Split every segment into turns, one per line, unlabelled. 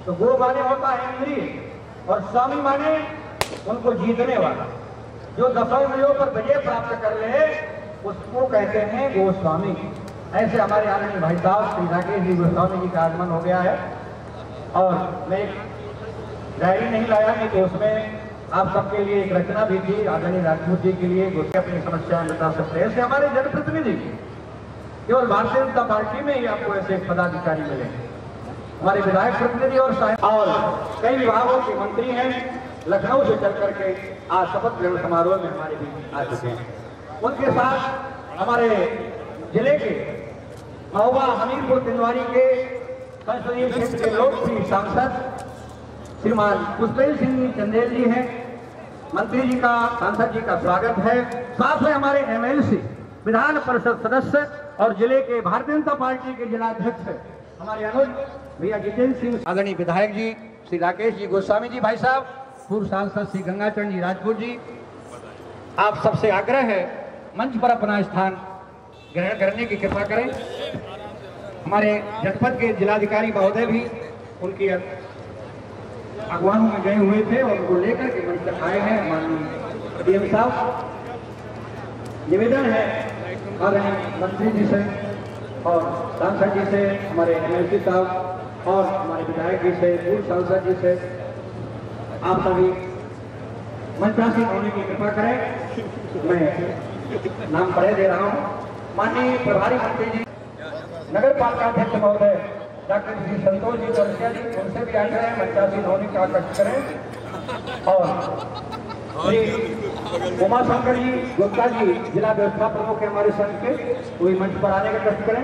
तो गो माने होता है इंद्रिय और स्वामी माने उनको जीतने वाला। जो 10 इंद्रियों पर विजय प्राप्त कर ले उसको कहते हैं गोस्वामी। ऐसे हमारे आदरणीय भाई साहब श्री राकेश जी गोस्वामी जी का आगमन हो गया है और मैं एक डायरी नहीं लाया नहीं तो उसमें आप सबके लिए एक रचना भी थी आदरणीय राजपूत जी के लिए, अपनी समस्याएं बता सकते हैं। ऐसे हमारे जनप्रतिनिधि केवल भारतीय जनता पार्टी में ही आपको ऐसे पदाधिकारी मिले, हमारे विधायक प्रतिनिधि और कई विभागों के मंत्री हैं, लखनऊ से चल करके आज शपथ ग्रहण समारोह में हमारे बीच आ चुके हैं। उनके साथ हमारे जिले के महोबा हमीरपुर तिलवारी के संसदीय क्षेत्र के लोकप्रिय सांसद श्रीमान पुष्पेंद्र सिंह चंदेल जी हैं। मंत्री जी का, सांसद जी का स्वागत है। साथ में हमारे एमएलसी, विधान परिषद सदस्य और जिले के भारतीय जनता पार्टी के जिलाध्यक्ष हमारे अनुज भैया जितेंद्र सिंह, आदरणीय विधायक जी श्री राकेश जी गोस्वामी जी भाई साहब, पूर्व सांसद श्री गंगाचरण जी राजपूत जी, आप सबसे आग्रह है मंच पर अपना स्थान ग्रहण करने की कृपा करें। हमारे जनपद के जिलाधिकारी महोदय भी उनकी अगवानों में गए हुए थे और उनको लेकर के मंच तक आए हैं। माननीय डीएम साहब, निवेदन है आदरणीय मंत्री जी से और सांसद जी से, हमारे एमएलसी साहब और हमारे विधायक जी से, पूर्व सांसद जी से, आप सभी मंचासीन होने की कृपा करें। मैं नाम पढ़े दे रहा हूँ। माननीय प्रभारी मंत्री जी, नगर पालिका अध्यक्ष महोदय डॉक्टर श्री संतोष जी चौरसिया जी, उनसे भी आग्रह है मंचासीन होने का कष्ट करें। और श्री उमाशंकर जी गुप्ता जी, जिला व्यवस्था प्रमुख है हमारे संघ के, वही मंच पर आने का कष्ट करें।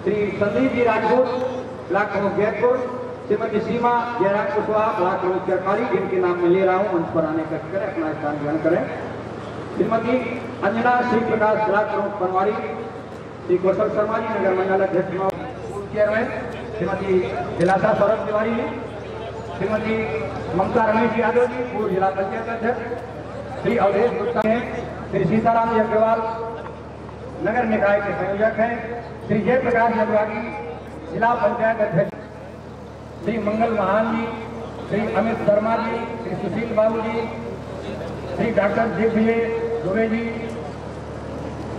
श्री संदीप जी राजपूत, ब्लॉक प्रमुख जयपुर, श्रीमती सीमा जयराम कुशवाहा, ब्लॉक प्रमुख सरकारी, जिनके नाम में ले रहा हूँ, मंच पर आने का कष्ट करें, अपना स्थान ग्रहण करें। श्रीमती अंजना श्री प्रकाश, ब्लॉक प्रमुख बनवारी, श्री कौशल शर्मा जी, नगर मंडल अध्यक्ष चेयरमैन, श्रीमती दिलासा सौरभ तिवारी जी, श्रीमती ममता रमेश यादव जी, पूर्व जिला पंचायत अध्यक्ष, श्री अवधेश गुप्ता हैं, श्री सीताराम अग्रवाल नगर निकाय के संयोजक हैं, श्री जयप्रकाश जगवागी जिला पंचायत अध्यक्ष, श्री मंगल महान जी, श्री अमित शर्मा जी, श्री सुशील बाबू जी, श्री डॉक्टर दिग्विजय दुबे जी,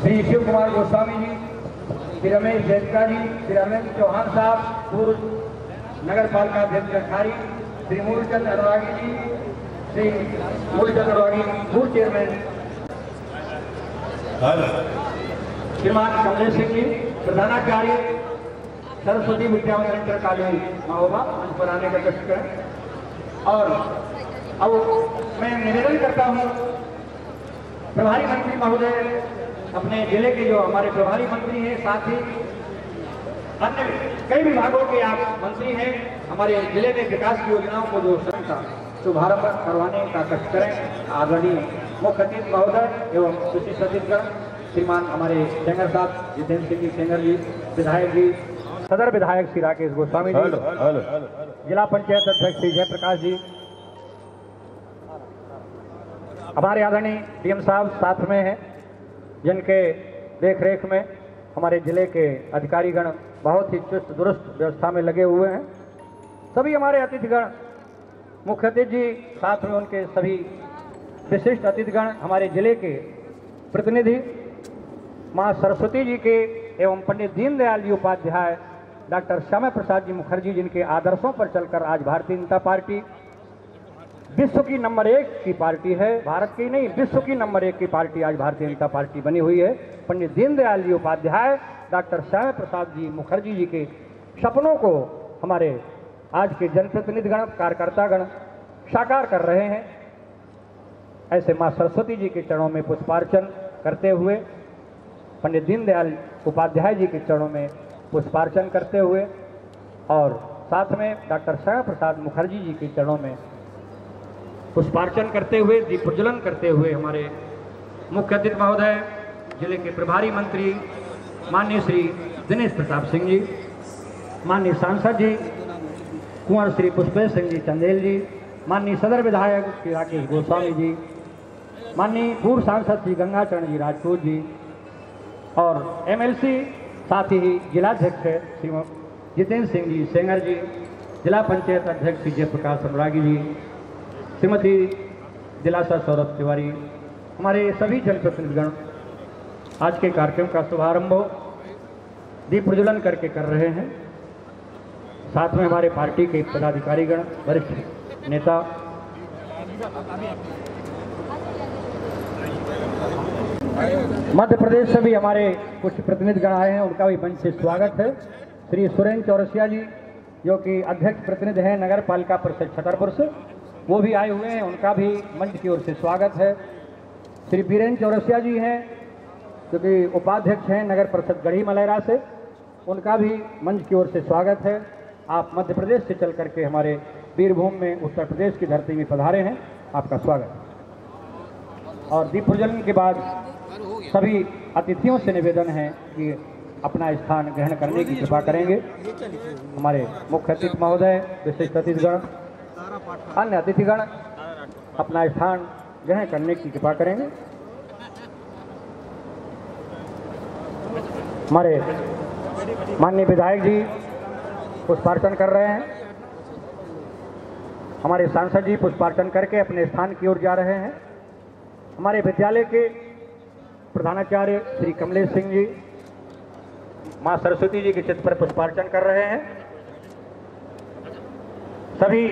श्री शिव कुमार गोस्वामी जी, श्री रमेश जैसका जी, श्री अरविंद चौहान साहब, पूर्व नगर पालिका अध्यक्ष खारी, श्री मूलचंद अनुरागी जी, श्री मूलचंद अनुरागी पूर्व चेयरमैन, श्रीमान कमलेश सिंह जी, प्रधानाचार्य सरस्वती विद्या मंदिर इंटर कॉलेज महोबा, मंच पर आने का कष्ट करें। और अब मैं निवेदन करता हूँ प्रभारी मंत्री महोदय, अपने जिले के जो हमारे प्रभारी मंत्री हैं, साथ ही अन्य कई विभागों के आप मंत्री हैं, हमारे जिले में विकास की योजनाओं को जो शुभारंभ करवाने का कष्ट करें। आदरणीय मुख्य अतिथि महोदय एवं कृषि सचिवगण श्रीमान हमारे सेंगर साहब जितेंद्र सिंह जी सेंगर जी, विधायक जी, सदर विधायक श्री राकेश गोस्वामी जी, जिला पंचायत अध्यक्ष श्री जयप्रकाश जी, हमारे आदरणीय डीएम साहब साथ में हैं, जिनके देखरेख में हमारे जिले के अधिकारीगण बहुत ही चुस्त दुरुस्त व्यवस्था में लगे हुए हैं। सभी हमारे अतिथिगण, मुख्य अतिथि जी, साथ में उनके सभी विशिष्ट अतिथिगण, हमारे जिले के प्रतिनिधि, माँ सरस्वती जी के एवं पंडित दीनदयाल जी उपाध्याय, डॉक्टर श्यामा प्रसाद जी मुखर्जी, जिनके आदर्शों पर चलकर आज भारतीय जनता पार्टी विश्व की नंबर 1 की पार्टी है, भारत की नहीं विश्व की नंबर 1 की पार्टी आज भारतीय जनता पार्टी बनी हुई है। पंडित दीनदयाल जी उपाध्याय, डॉक्टर श्यामा प्रसाद जी मुखर्जी जी के सपनों को हमारे आज के जनप्रतिनिधिगण, कार्यकर्तागण साकार कर रहे हैं। ऐसे माँ सरस्वती जी के चरणों में पुष्पार्चन करते हुए, पंडित दीनदयाल उपाध्याय जी के चरणों में पुष्पार्चन करते हुए और साथ में डॉक्टर श्यामा प्रसाद मुखर्जी जी के चरणों में पुष्पार्चन करते हुए, दीप प्रज्वलन करते हुए, हमारे मुख्य अतिथि महोदय, जिले के प्रभारी मंत्री माननीय श्री दिनेश प्रताप सिंह जी, माननीय सांसद जी कुंवर श्री पुष्पेंद्र सिंह जी चंदेल जी, माननीय सदर विधायक श्री राकेश गोस्वामी जी, माननीय पूर्व सांसद श्री गंगाचरण जी राजपूत जी और एमएलसी, साथ ही जिलाध्यक्ष श्री जितेंद्र सिंह जी सेंगर जी, जिला पंचायत अध्यक्ष श्री जयप्रकाश अनुरागी जी, श्रीमती दिलासा सौरभ तिवारी, हमारे सभी जनप्रतिनिधिगण आज के कार्यक्रम का शुभारंभ दीप प्रज्वलन करके कर रहे हैं। साथ में हमारे पार्टी के पदाधिकारीगण, वरिष्ठ नेता, मध्य प्रदेश से भी हमारे कुछ प्रतिनिधिगण आए हैं, उनका भी मंच से स्वागत है। श्री सुरेंद्र चौरसिया जी जो कि अध्यक्ष प्रतिनिधि हैं नगर पालिका परिषद छतरपुर से, वो भी आए हुए हैं, उनका भी मंच की ओर से स्वागत है। श्री बीरेंद्र चौरसिया जी हैं जो कि उपाध्यक्ष हैं नगर परिषद गढ़ी मलेरा से, उनका भी मंच की ओर से स्वागत है। आप मध्य प्रदेश से चल करके हमारे वीरभूम में उत्तर प्रदेश की धरती में पधारे हैं, आपका स्वागत। और दीप प्रज्वलन के बाद सभी अतिथियों से निवेदन है कि अपना स्थान ग्रहण करने की कृपा करेंगे। हमारे मुख्य अतिथि महोदय, विशिष्ट अतिथिगण, अन्य अतिथिगण अपना स्थान ग्रहण करने की कृपा करेंगे। हमारे माननीय विधायक जी पुष्पार्चन कर रहे हैं, हमारे सांसद जी पुष्पार्चन करके अपने स्थान की ओर जा रहे हैं। हमारे विद्यालय के प्रधानाचार्य श्री कमलेश सिंह जी मां सरस्वती जी के चित्र पर पुष्पार्चन कर रहे हैं। सभी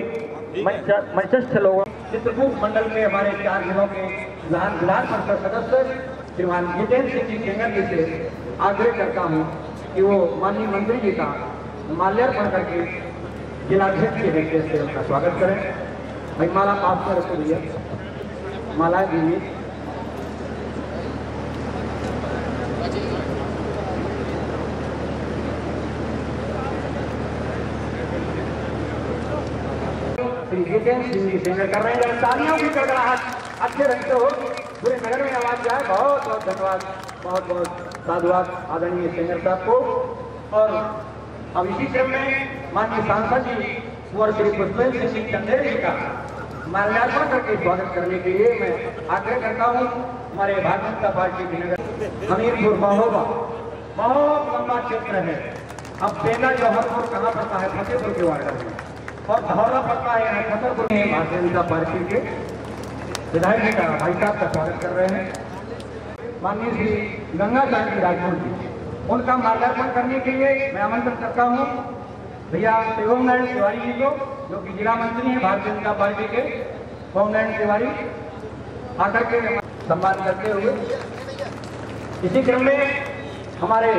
मंचस्थ लोगों, चित्रकूट मंडल के हमारे 4 जिलों के विधान परिषद सदस्य श्रीमान जितेंद्र सिंह जी सेंगर जी से आग्रह करता हूं कि वो माननीय मंत्री जी का माल्यार्पण करके जिलाध्यक्ष के निर्देश से उनका स्वागत करें। भाई माला पास में रखो भैया, माला दीजिए। श्री जितेंद्र सिंह जी सेंगर कर रहे हैं, तालियों की गड़गड़ाहट अच्छे ढंग से हो, पूरे नगर में आवाज जाए। बहुत बहुत धन्यवाद, बहुत बहुत साधुवाद आदरणीय सेंगर साहब को। और अब इसी क्रम में माननीय सांसद जी और श्री पुष्पेंद्र सिंह चंदेल जी का माल्यार्पण करके स्वागत करने के लिए मैं आग्रह करता हूँ। हमारे भारतीय जनता पार्टी के नगर हमीरपुर महोबा बहुत लंबा क्षेत्र है। अब बेला जौहरपुर कहाँ पड़ता है? फतेहपुर के वार्ड में, और धौरा पड़ता है यहाँ छतरपुर में। भारतीय जनता पार्टी के विधायक जी का, भाई साहब का स्वागत कर रहे हैं। माननीय श्री गंगा चांदी राजपूत जी, उनका माल्यार्पण करने के लिए मैं आमंत्रण करता हूँ भैया शिवम नारायण तिवारी जी को, जो कि जिला मंत्री हैं भारतीय जनता पार्टी के। शिवम नारायण तिवारी आकर के सम्मान करते हुए इसी क्रम में हमारे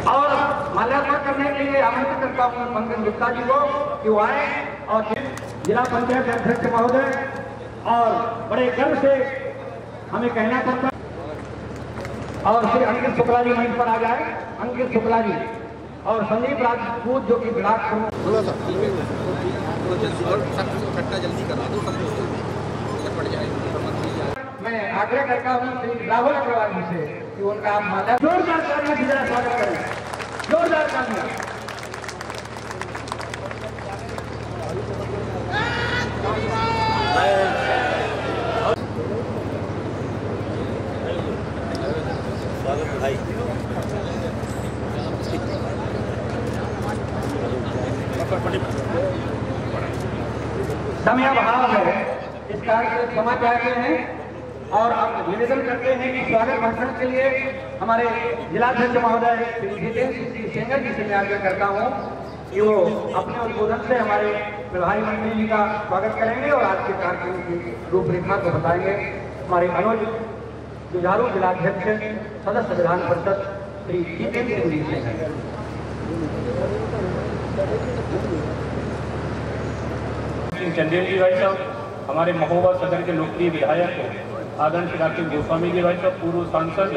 और माल्यार्पण करने के लिए आमंत्रित करता हूँ पंकज गुप्ता जी को कि वो आए और जिला पंचायत अध्यक्ष महोदय, और बड़े गर्व से हमें कहना पड़ता है। और श्री अंकित शुक्ला जी मंच पर आ जाए, अंकित शुक्ला जी और संदीप राजपूत जो कि ब्लॉक जल्दी करा दो, मैं आग्रह करता हूँ श्री राहुल अग्रवाल जी से कि उनका आप माल्या जोरदार तालियों से जरा स्वागत करें, जोरदार तालियां। समय अभाव है, इस कारण से क्षमा चाहते हैं और अब निवेदन करते हैं कि स्वागत भाषण के लिए हमारे जिलाध्यक्ष महोदय श्री जितेंद्र सिंह सेंगर जी से मैं आग्रह करता हूं कि वो अपने उद्बोधन से हमारे प्रभारी मंत्री जी का स्वागत करेंगे और आज के कार्यक्रम की रूपरेखा को बताएंगे। हमारे अनुज जुझारू जिलाध्यक्ष सदस्य विधान परिषद श्री जितेंद्र सिंह जी सेंगर।
चंदेल जी भाई साहब, हमारे महोबा सदर के लोकप्रिय विधायक आदरणीय श्री राकेश गोस्वामी जी भाई साहब, पूर्व सांसद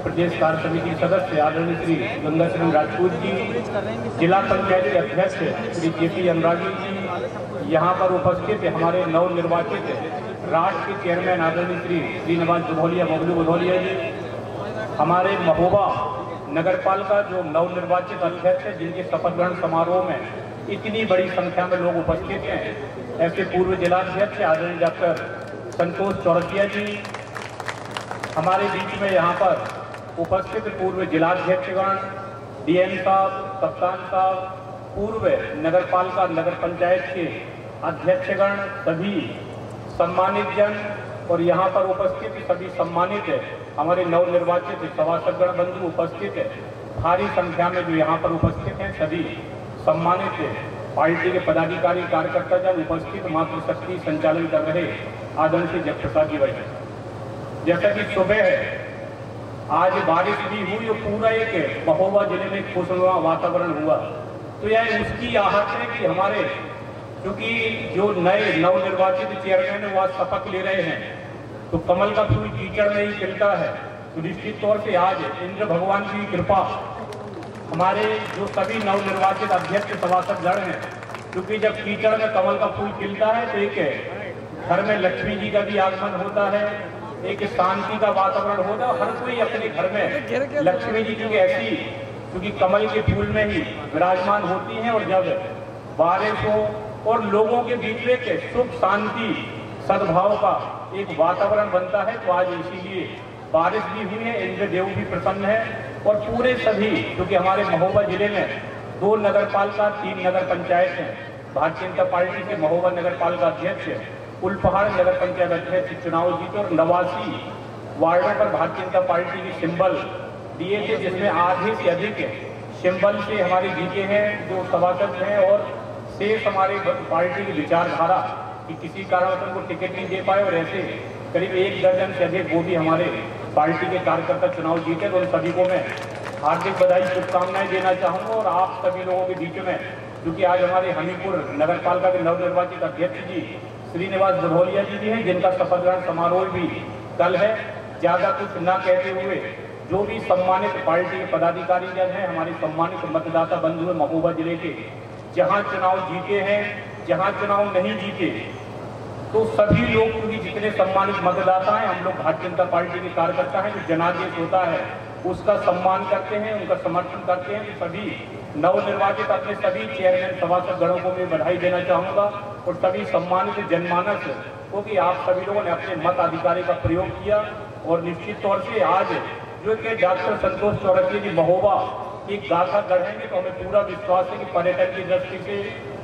प्रदेश कार्य समिति सदस्य आदरणीय श्री गंगा सिंह राजपूत जी, जिला पंचायत के अध्यक्ष श्री जेपी अनुरागी जी, यहाँ पर उपस्थित हमारे नवनिर्वाचित राष्ट्र के चेयरमैन आदरणीय श्री श्रीनिवास बुधौलिया बबलू बुधौलिया जी, हमारे महोबा नगर पालिका जो नवनिर्वाचित अध्यक्ष है जिनके शपथ ग्रहण समारोह में इतनी बड़ी संख्या में लोग उपस्थित हैं, ऐसे पूर्व जिलाध्यक्ष आदरणीय डॉक्टर संतोष चौरसिया जी, हमारे बीच में यहाँ पर उपस्थित पूर्व जिलाध्यक्षगण, डीएम साहब, कप्तान साहब, पूर्व नगर पालिका नगर पंचायत के अध्यक्षगण, सभी सम्मानित जन और यहाँ पर उपस्थित सभी सम्मानित है, हमारे नवनिर्वाचित सभासदगण बंधु उपस्थित है, भारी संख्या में जो यहाँ पर उपस्थित हैं सभी सम्मानित है, पार्टी के पदाधिकारी कार्यकर्ता जन उपस्थित मातृशक्ति संचालन कर रहे आदरणीय जगप्रसाद जी भाई, जैसा कि सुबह है आज बारिश भी हुई और पूरा एक महोबा जिले में खुशनुमा वातावरण हुआ, तो यह उसकी आहट है कि हमारे क्योंकि जो नए नवनिर्वाचित चेयरमैन है वह शपथ ले रहे हैं, तो कमल का फूल कीचड़ में ही खिलता है, तो निश्चित तौर से आज इंद्र भगवान की कृपा हमारे जो सभी नवनिर्वाचित अध्यक्ष सभासदगण हैं, क्योंकि जब कीचड़ में कमल का फूल खिलता है तो एक घर में लक्ष्मी जी का भी आगमन होता है, एक शांति का वातावरण होता है, हर कोई अपने घर में लक्ष्मी जी की ऐसी क्योंकि कमल के फूल में ही विराजमान होती हैं, और जब बारिश हो और लोगों के बीच में एक सुख शांति सद्भाव का एक वातावरण बनता है, तो आज इसीलिए बारिश भी हुई है, इंद्र देव भी प्रसन्न है, और पूरे सभी क्योंकि हमारे महोबा जिले में 2 नगर पालिका 3 नगर पंचायत हैं, भारतीय जनता पार्टी के महोबा नगर पालिका अध्यक्ष कुलपहाड़ नगर पंचायत अध्यक्ष चुनाव जीते और 89 वार्डों पर भारतीय जनता पार्टी की सिंबल दिए थे, जिसमें आधे से अधिक सिंबल से हमारे जीते हैं जो सभासद हैं, और शेष हमारे पार्टी की विचारधारा कि किसी कारणवश उनको टिकट नहीं दे पाए, और ऐसे करीब 1 दर्जन से अधिक वो भी हमारे पार्टी के कार्यकर्ता चुनाव जीते, तो उन सभी को मैं हार्दिक बधाई शुभकामनाएं देना चाहूँगा। और आप सभी लोगों के बीच में क्योंकि आज हमारे हमीरपुर नगर पालिका के नवनिर्वाचित अध्यक्ष जी श्रीनिवास बुधौलिया जी भी हैं, जिनका शपथ ग्रहण समारोह भी कल है। ज़्यादा कुछ न कहते हुए जो भी सम्मानित पार्टी के पदाधिकारी जन हैं, हमारे सम्मानित मतदाता बंधु हैं महोबा जिले के, जहाँ चुनाव जीते हैं, जहाँ चुनाव नहीं जीते, तो सभी लोग क्योंकि जितने सम्मानित मतदाता हैं, हम लोग भारतीय जनता पार्टी के कार्यकर्ता हैं, जो जनादेश होता है उसका सम्मान करते हैं, उनका समर्थन करते हैं। तो सभी नवनिर्वाचित अपने सभी चेयरमैन सभासदगणों को मैं बधाई देना चाहूँगा, और सभी सम्मानित जनमानस क्योंकि आप सभी लोगों ने अपने मताधिकारी का प्रयोग किया, और निश्चित तौर से आज जो कि डॉक्टर संतोष चौरसिया जी महोबा एक गाथा गढ़ेंगे, तो हमें पूरा विश्वास है कि पर्यटन की दृष्टि से,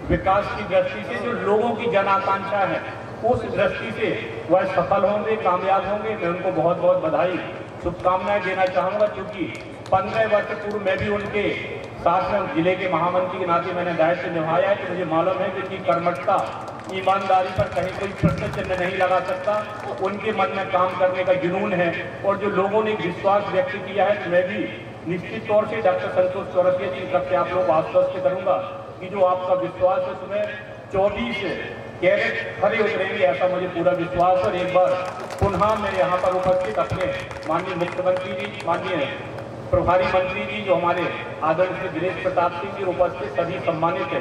विकास की दृष्टि से जो लोगों की जन आकांक्षा है उस दृष्टि से वह सफल होंगे, कामयाब होंगे। मैं उनको बहुत बहुत बधाई शुभकामनाएं देना चाहूँगा, क्योंकि 15 वर्ष पूर्व मैं भी उनके साथ में जिले के महामंत्री के नाते मैंने दायित्व निभाया है, तो मुझे मालूम है कि उनकी कर्मठता ईमानदारी पर कहीं कोई प्रश्न चिन्ह नहीं लगा सकता। उनके मन में काम करने का जुनून है, और जो लोगों ने विश्वास व्यक्त किया है, तो मैं भी निश्चित तौर से डॉक्टर संतोष चौरसिया जी की तरफ से आप लोग आश्वस्त करूँगा कि जो आपका विश्वास है उसमें 24 कैरेट खरे उतरेंगे, ऐसा मुझे पूरा विश्वास। और एक बार पुनः मैं यहाँ पर उपस्थित अपने माननीय मुख्यमंत्री जी, माननीय प्रभारी मंत्री जी जो हमारे आदरणीय दिनेश प्रताप सिंह जी उपस्थित सभी सम्मानित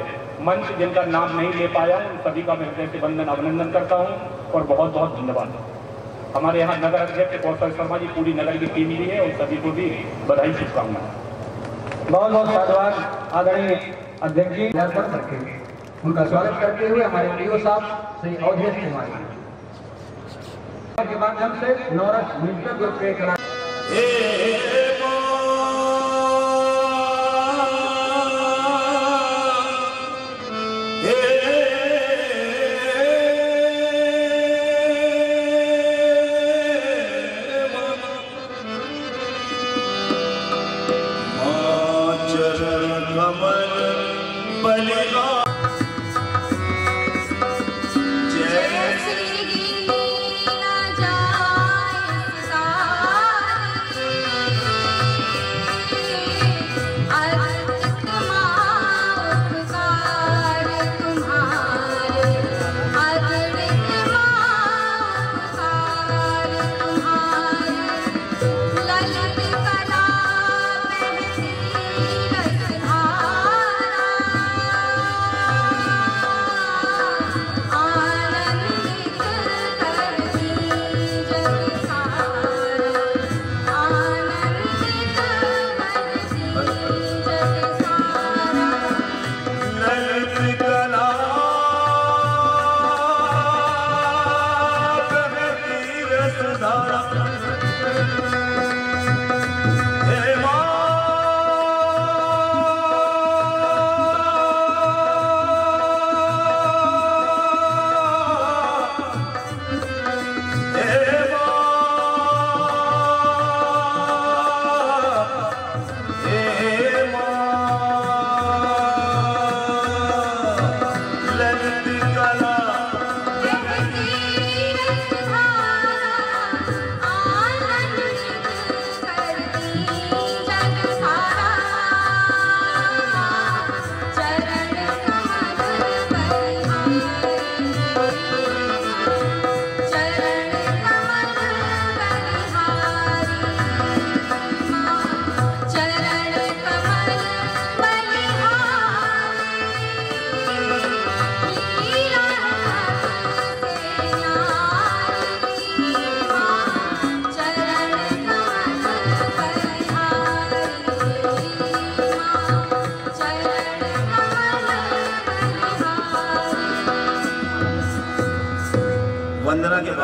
मंच जिनका नाम नहीं ले पाया उन सभी का मैं हृदय से वंदन अभिनंदन करता हूँ, और बहुत बहुत धन्यवाद। हमारे यहाँ नगर अध्यक्ष कौशल शर्मा जी, पूरी नगर की टीम भी है, और सभी को भी बधाई शुभकामनाएं।
बहुत बहुत साधुवाद आदरणीय अध्यक्ष जी, उनका स्वागत करते हुए हमारे पीओ साहब श्री अवधेश कुमार के माध्यम से नवरस म्यूजिकल ग्रुप के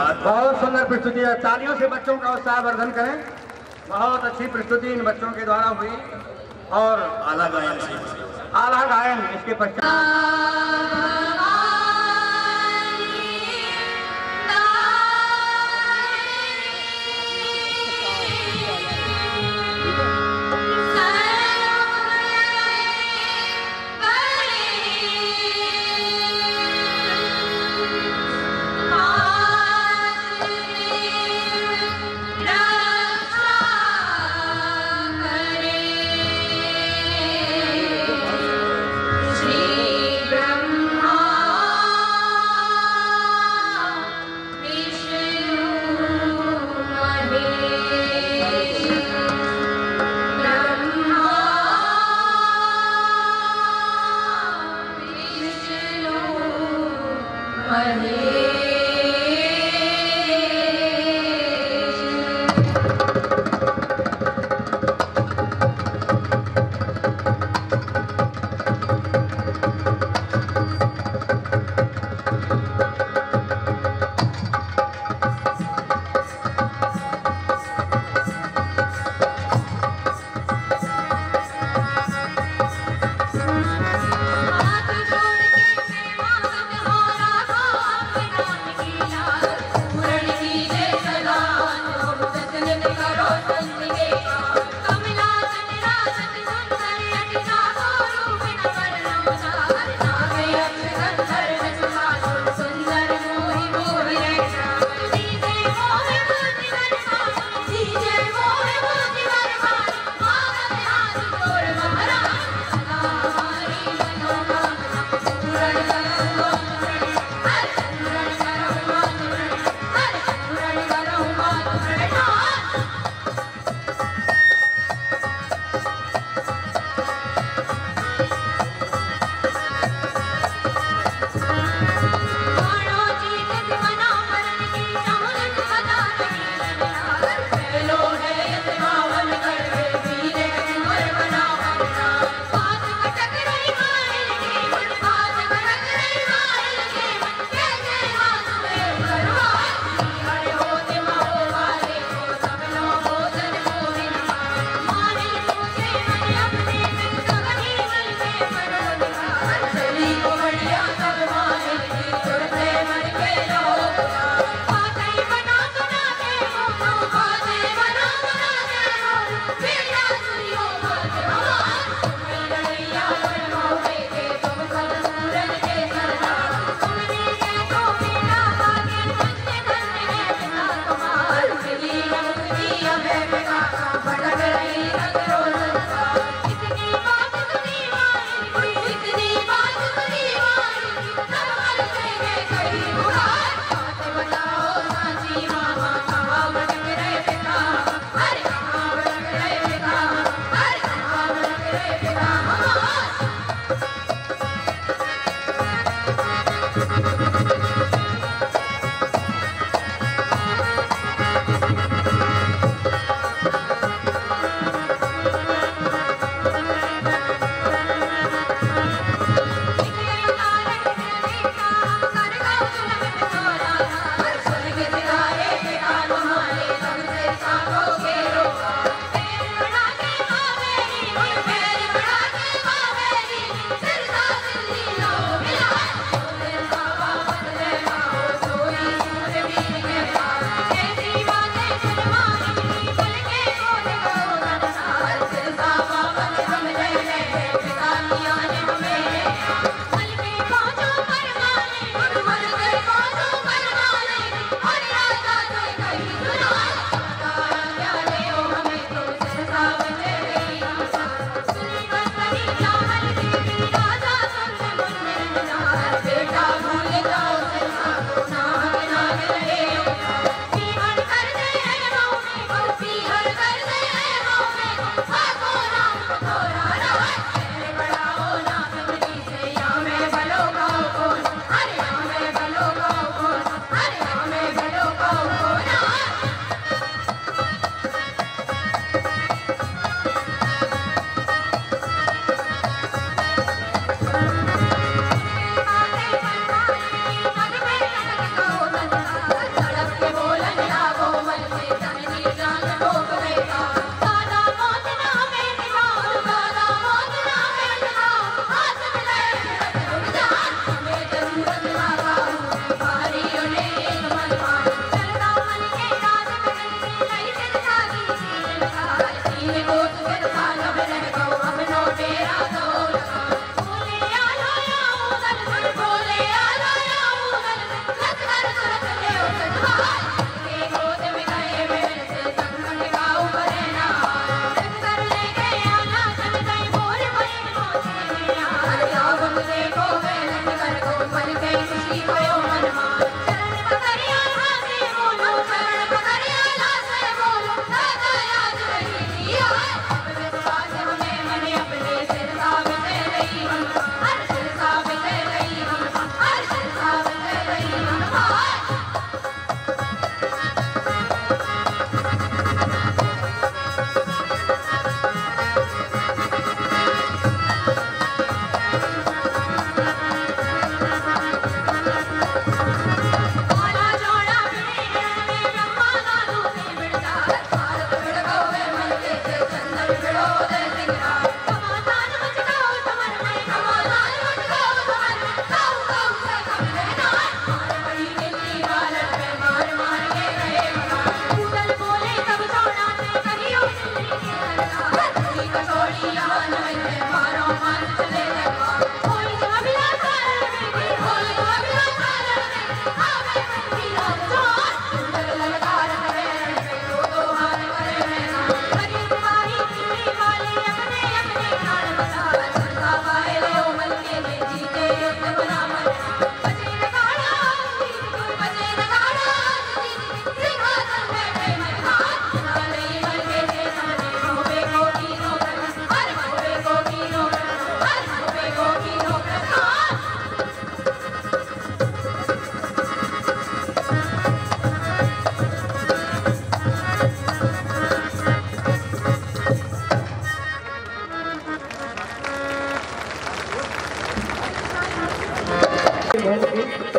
धन्यवाद।
बहुत सुंदर प्रस्तुति है, तालियों से बच्चों का उत्साहवर्धन करें। बहुत अच्छी प्रस्तुति इन बच्चों के द्वारा हुई और
आला गायन
इसके पश्चात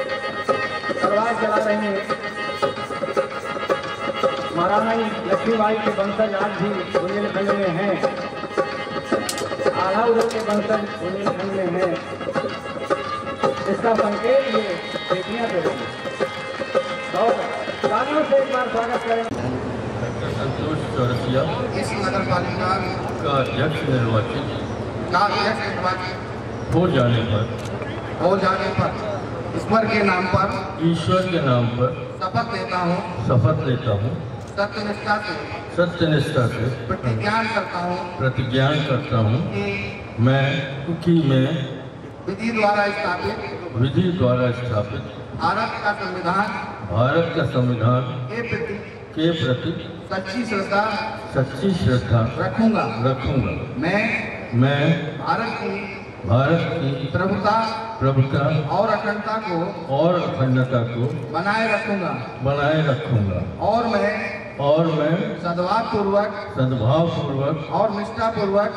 परवाज चला रहे हैं। महारानी लक्ष्मीबाई के वंशज आज भी बुंदेलखंड में हैं। आला उदय के वंशज बुंदेलखंड में हैं। इसका संकेत ये बेटियां दे रही हैं। और तालियों से एक बार स्वागत करें।
डॉक्टर संतोष चौरसिया
इस नगर पालिका
का अध्यक्ष निर्वाचित हो जाने पर ईश्वर के नाम पर शपथ लेता हूँ सत्यनिष्ठा से
प्रतिज्ञान करता हूँ
कि मैं
विधि द्वारा स्थापित भारत का संविधान के प्रति सच्ची श्रद्धा रखूंगा। मैं भारत की प्रभुता और अखंडता को बनाए रखूंगा और मैं सद्भाव पूर्वक और निष्ठापूर्वक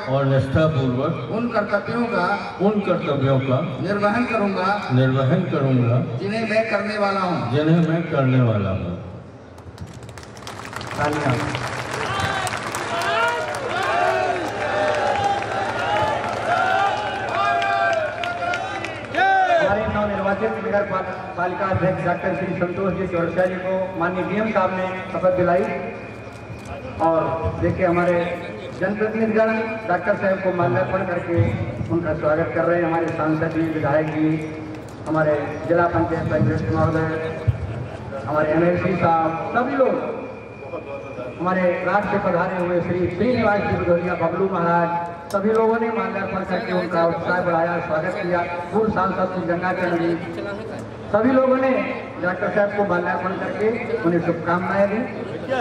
उन कर्तव्यों का निर्वहन करूंगा जिन्हें मैं करने वाला हूँ।
नवनिर्वाचित नगर पालिका अध्यक्ष डॉक्टर श्री संतोष जी चौरसिया जी को माननीय डीएम साहब ने शपथ दिलाई और देखिए हमारे जनप्रतिनिधिगण डॉक्टर साहब को माल्यार्पण करके उनका स्वागत कर रहे हैं। हमारे सांसद जी, विधायक जी, हमारे जिला पंचायत अध्यक्ष महोदय, हमारे एमएलसी साहब, सभी लोग, हमारे राज्य से पधारे हुए श्री श्रीनिवास जी भदौरिया बबलू महाराज, सभी लोगों ने माल्यार्पण करके उनका उत्साह बढ़ाया, स्वागत किया। पूर्व सांसद श्री गंगाचरण जी, सभी लोगों ने डॉक्टर साहब को माल्यार्पण करके उन्हें शुभकामनाएं दी।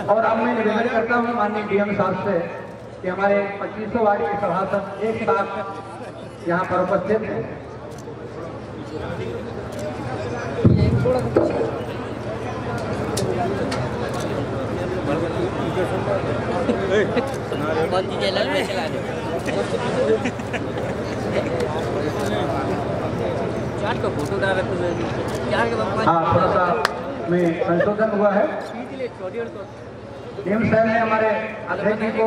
और अब मैं निवेदन करता हूं माननीय डीएम साहब से कि हमारे 2500 वार्ड के सभासद एक साथ यहाँ पर उपस्थित हैं। हाँ, थोड़ा सा में संशोधन हुआ है। डीएम साहब ने हमारे अध्यक्ष जी को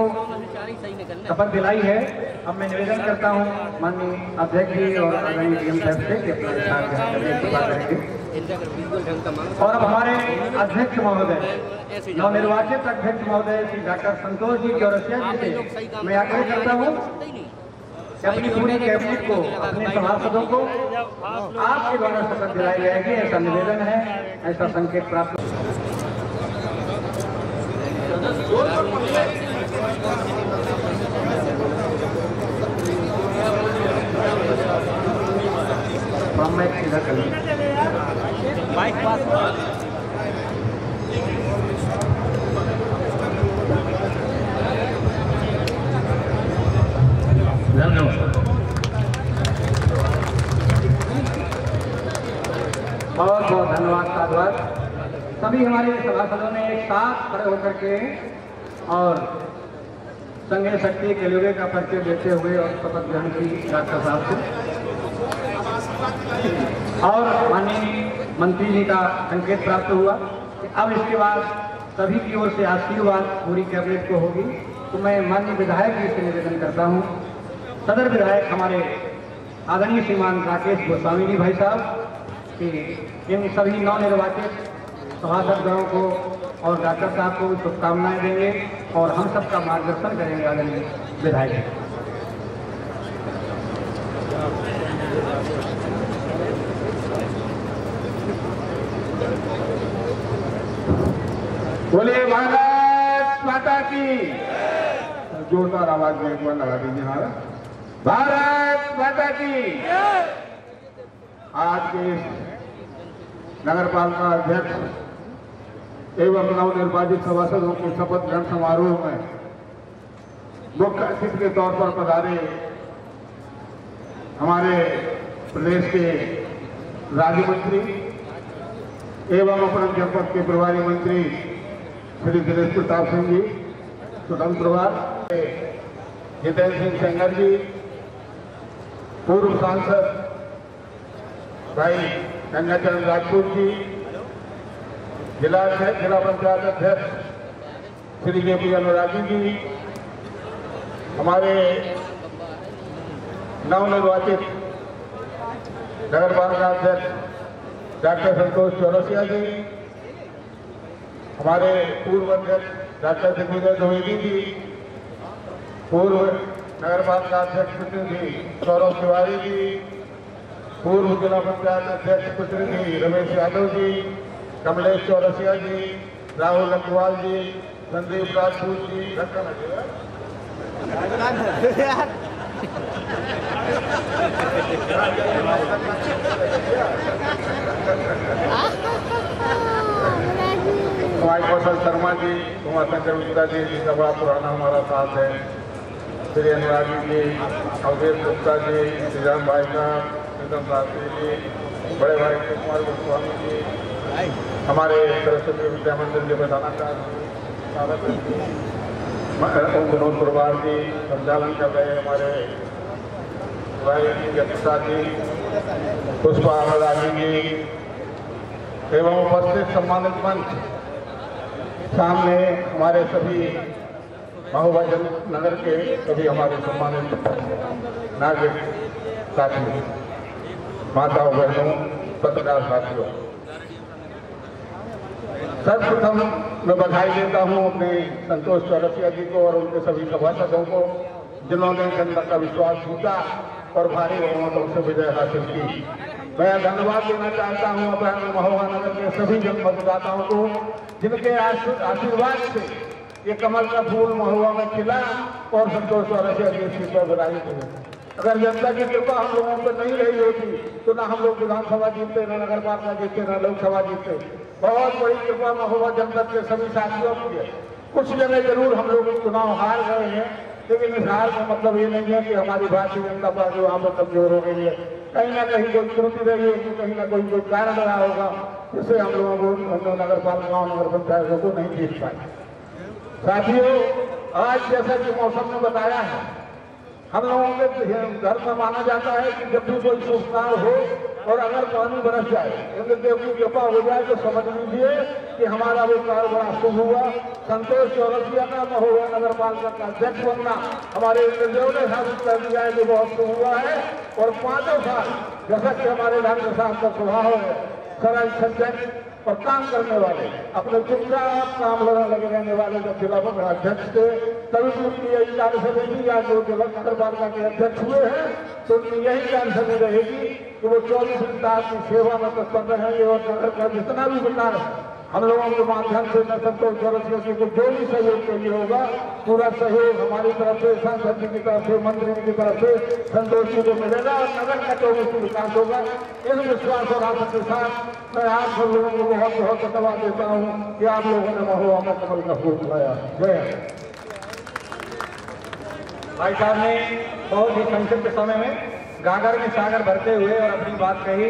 शपथ दिलाई है। अब मैं निवेदन करता हूँ माननीय अध्यक्ष जी और आदरणीय डीएम साहब से कि अपने साथ करेंगे। और अब हमारे अध्यक्ष महोदय, नवनिर्वाचित अध्यक्ष महोदय श्री डॉक्टर संतोष जी चौरसिया जी से मैं आग्रह करता हूँ कि अपनी पूरी कैबिनेट को, अपने सभासदों को आपके द्वारा शपथ दिलाई जाएगी, ऐसा निवेदन है, ऐसा संकेत प्राप्त। बाइक पास
धन्यवाद।
बहुत बहुत धन्यवाद साधुवाद। सभी हमारे सभासदों ने एक साथ खड़े होकर के और संघ शक्ति के लोगों का परिचय देते हुए और शपथ ग्रहण की डॉक्टर साहब से, और माननीय मंत्री जी का संकेत प्राप्त हुआ कि अब इसके बाद सभी की ओर से आशीर्वाद पूरी कैबिनेट को होगी। तो मैं माननीय विधायक जी से निवेदन करता हूँ, सदर विधायक हमारे आदरणीय श्रीमान राकेश गोस्वामी जी भाई साहब कि इन सभी नवनिर्वाचित सभासदगणों को और डॉक्टर साहब को भी शुभकामनाएं देंगे और हम सबका मार्गदर्शन करेंगे आदरणीय विधायक जी।
बोलिए भारत माता की, जोरदार आवाज में एक बार लगा दीजिए हमारा भारत माता की। आज के नगर पालिका अध्यक्ष एवं नवनिर्वाचित सभासदों के शपथ ग्रहण समारोह में मुख्य अतिथि के तौर पर पधारे हमारे प्रदेश के राज्य मंत्री एवं अपने जनपद के प्रभारी मंत्री श्री दिनेश प्रताप सिंह जी, स्वतंत्र प्रभार जितेंद्र सिंह सेंगर जी, पूर्व सांसद भाई गंगाचरण राजपूत जी, जिला पंचायत अध्यक्ष श्री के अनुरागी जी, हमारे नवनिर्वाचित नगर पालिका अध्यक्ष डॉक्टर संतोष चौरसिया जी, हमारे पूर्व अध्यक्ष डॉक्टर दिग्विजय द्विवेदी जी, पूर्व नगर पालिका अध्यक्ष प्रतिनिधि सौरभ तिवारी जी, पूर्व जिला पंचायत अध्यक्ष प्रतिनिधि रमेश यादव जी, कमलेश चौरसिया जी, राहुल अग्रवाल जी, संदीप राजपूत जी, हमारे कौशल शर्मा जी, कुमार शंकर गुप्ता जी, जिनका बड़ा पुराना हमारा साथ है, श्री अनुरागी जी, अवधेश गुप्ता जी, श्रीराम भाई का शास्त्री जी, बड़े भाई कुमार गोस्वामी जी, हमारे सरस्वती विद्या मंदिर के प्रधानाचार्य विनोद कुरबार जी, संचालन कर रहे हमारे भाई जगता जी, पुष्पा अनुरागी जी एवं उपस्थित सम्मानित मंच, सामने हमारे सभी महोबा नगर के सभी हमारे सम्मानित नागरिक साथियों, माताओं बहनों, पत्रकार साथियों, सर्वप्रथम मैं बधाई देता हूं अपने संतोष चौरसिया जी को और उनके सभी सभासदों को, जिन्होंने जनता का विश्वास जीता और भारी बहुमतों से विजय हासिल की। मैं धन्यवाद देना चाहता हूं अपने महोबा नगर के सभी जनमतदाताओं को, जिनके आशीर्वाद से ये कमल का फूल महोबा में खिला और संतोष चौरसिया जी सीट पर विराजित हुए। अगर जनता की कृपा हम लोगों पर नहीं रही होती तो ना हम लोग विधानसभा जीतते, ना नगर पालिका जीतते, ना लोकसभा जीतते। बहुत बड़ी कृपा महोबा जनपद के सभी साथियों की है। कुछ जगह जरूर हम लोग चुनाव हार गए हैं, लेकिन इस हार का मतलब ये नहीं है कि हमारी भारतीय जनता पार्टी वहाँ पर कमजोर हो गई है। कहीं ना कहीं कोई त्रुटि रही होगी, कहीं ना कोई कारण रहा होगा, जिससे हम लोगों को नगर पालिकाओं नगर पंचायतों को नहीं जीत पाए। साथियों, आज जैसा कि मौसम ने बताया है, हम लोगों के घर में माना जाता है कि जब भी कोई शुभ कार्य हो और अगर पानी बरस जाए, इंद्रदेव की कृपा हो जाए, तो समझ लीजिए कि हमारा वो कार्य बड़ा शुभ हुआ। संतोष चौरसिया का महोबा नगर पालिका का अध्यक्ष बनना हमारे इंद्रदेव ने साबित कर दिया है कि बहुत शुभ हुआ है। और 5 साल जैसा कि हमारे डॉक्टर साहब का स्वभाव है, सरल सज्जन और काम करने वाले, अपने चुपचाप काम लगे रहने वाले जब जिला अध्यक्ष थे, तभी भी उनकी यही कार्यशैली या जो नगर पालिका के अध्यक्ष हुए हैं तो उनकी यही कार्यशैली रहेगी कि वो 24 घंटा की सेवा में तत्पर रहेंगे और नगर का जितना भी विकास हम लोगों के माध्यम से संतोष चौरसिया जी को जो भी सहयोग चाहिए होगा, पूरा सहयोग हमारी तरफ से, सांसद जी की तरफ से, मंत्री जी की तरफ से संतोष जी को मिलेगा और नगर का 24 विकास होगा। इस विश्वास और आशा के साथ मैं आप सब लोगों को बहुत बहुत धन्यवाद देता हूँ कि आप लोगों ने महोबा में कमल का फूल फुलाया। जय
भाई साहब ने बहुत ही संक्षिप्त समय में गागर में सागर भरते हुए और अपनी बात कही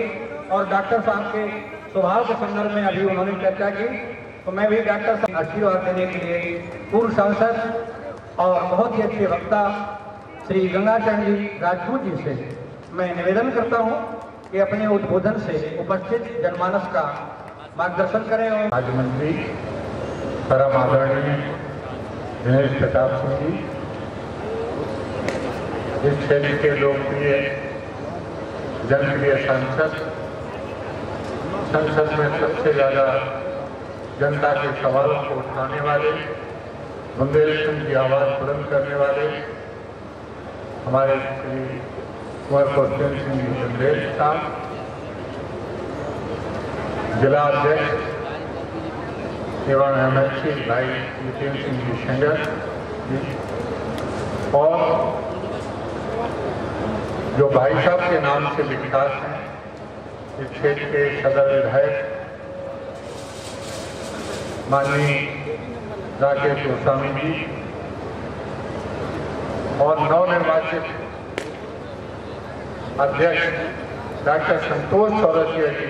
और डॉक्टर साहब के स्वभाव के संदर्भ में अभी उन्होंने चर्चा की, तो मैं भी डॉक्टर साहब आशीर्वाद देने के लिए पूर्व सांसद और बहुत ही अच्छे वक्ता श्री गंगाचरण जी राजपूत जी से मैं निवेदन करता हूं कि अपने उद्बोधन से उपस्थित जनमानस का मार्गदर्शन करें। और
राज्य मंत्री परम आदरणीय दिनेश प्रताप सिंह जी, इस क्षेत्र के लोकप्रिय जनप्रिय सांसद, संसद में सबसे ज्यादा जनता के सवालों को उठाने वाले, बुंदेलखंड की आवाज बुलंद करने वाले हमारे श्री कुंवर कौशल सिंह जी चंदेल साहब, जिला अध्यक्ष एवं एमएलसी भाई नितिन सिंह जी शेंगर जी, और जो भाई साहब के नाम से विख्यात हैं इस क्षेत्र के सदर विधायक माननीय राकेश गोस्वामी जी और नवनिर्वाचित अध्यक्ष डॉक्टर संतोष चौरसिया जी,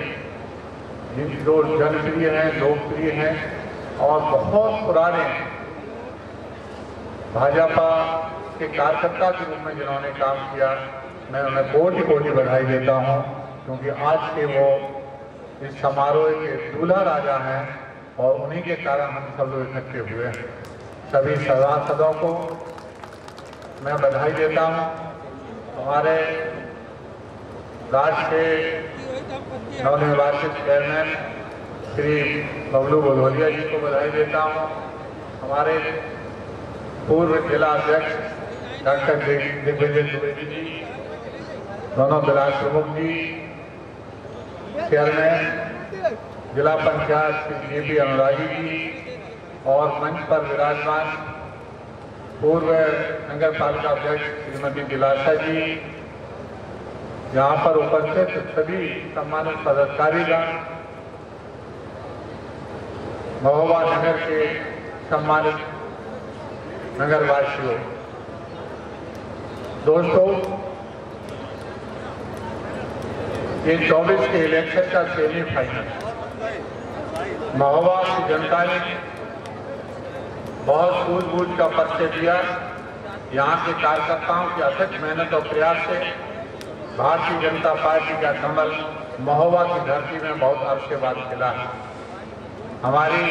जो जनप्रिय हैं, लोकप्रिय हैं और बहुत पुराने भाजपा के कार्यकर्ता के रूप में जिन्होंने काम किया, मैं उन्हें कोटि कोटि बधाई देता हूं, क्योंकि आज के वो इस समारोह के दूल्हा राजा हैं और उन्हीं के कारण हम सब लोग इकट्ठे हुए हैं। सभी सभासदों को मैं बधाई देता हूं। हमारे राज्य के नवनिर्वाचित चेयरमैन श्री बबलू भदौरिया जी को बधाई देता हूं। हमारे पूर्व जिला अध्यक्ष डॉक्टर दिग्विजय द्विवेदी जी, दोनों ब्लॉक प्रमुख जी, चेयरमैन जिला पंचायत श्री जेपी अनुरागी जी और मंच पर विराजमान पूर्व नगर पालिका अध्यक्ष श्रीमती दिलासा जी, यहाँ पर उपस्थित सभी सम्मानित पदाधिकारीगण, महोबा नगर के सम्मानित नगरवासियों, दोस्तों, ये 24 के इलेक्शन का सेमीफाइनल महोबा की जनता ने बहुत सूझबूझ का परिचय दिया। यहाँ के कार्यकर्ताओं की अथक मेहनत और प्रयास से भारतीय जनता पार्टी का कमल महोबा की धरती में बहुत अरसे बाद खिला है। हमारी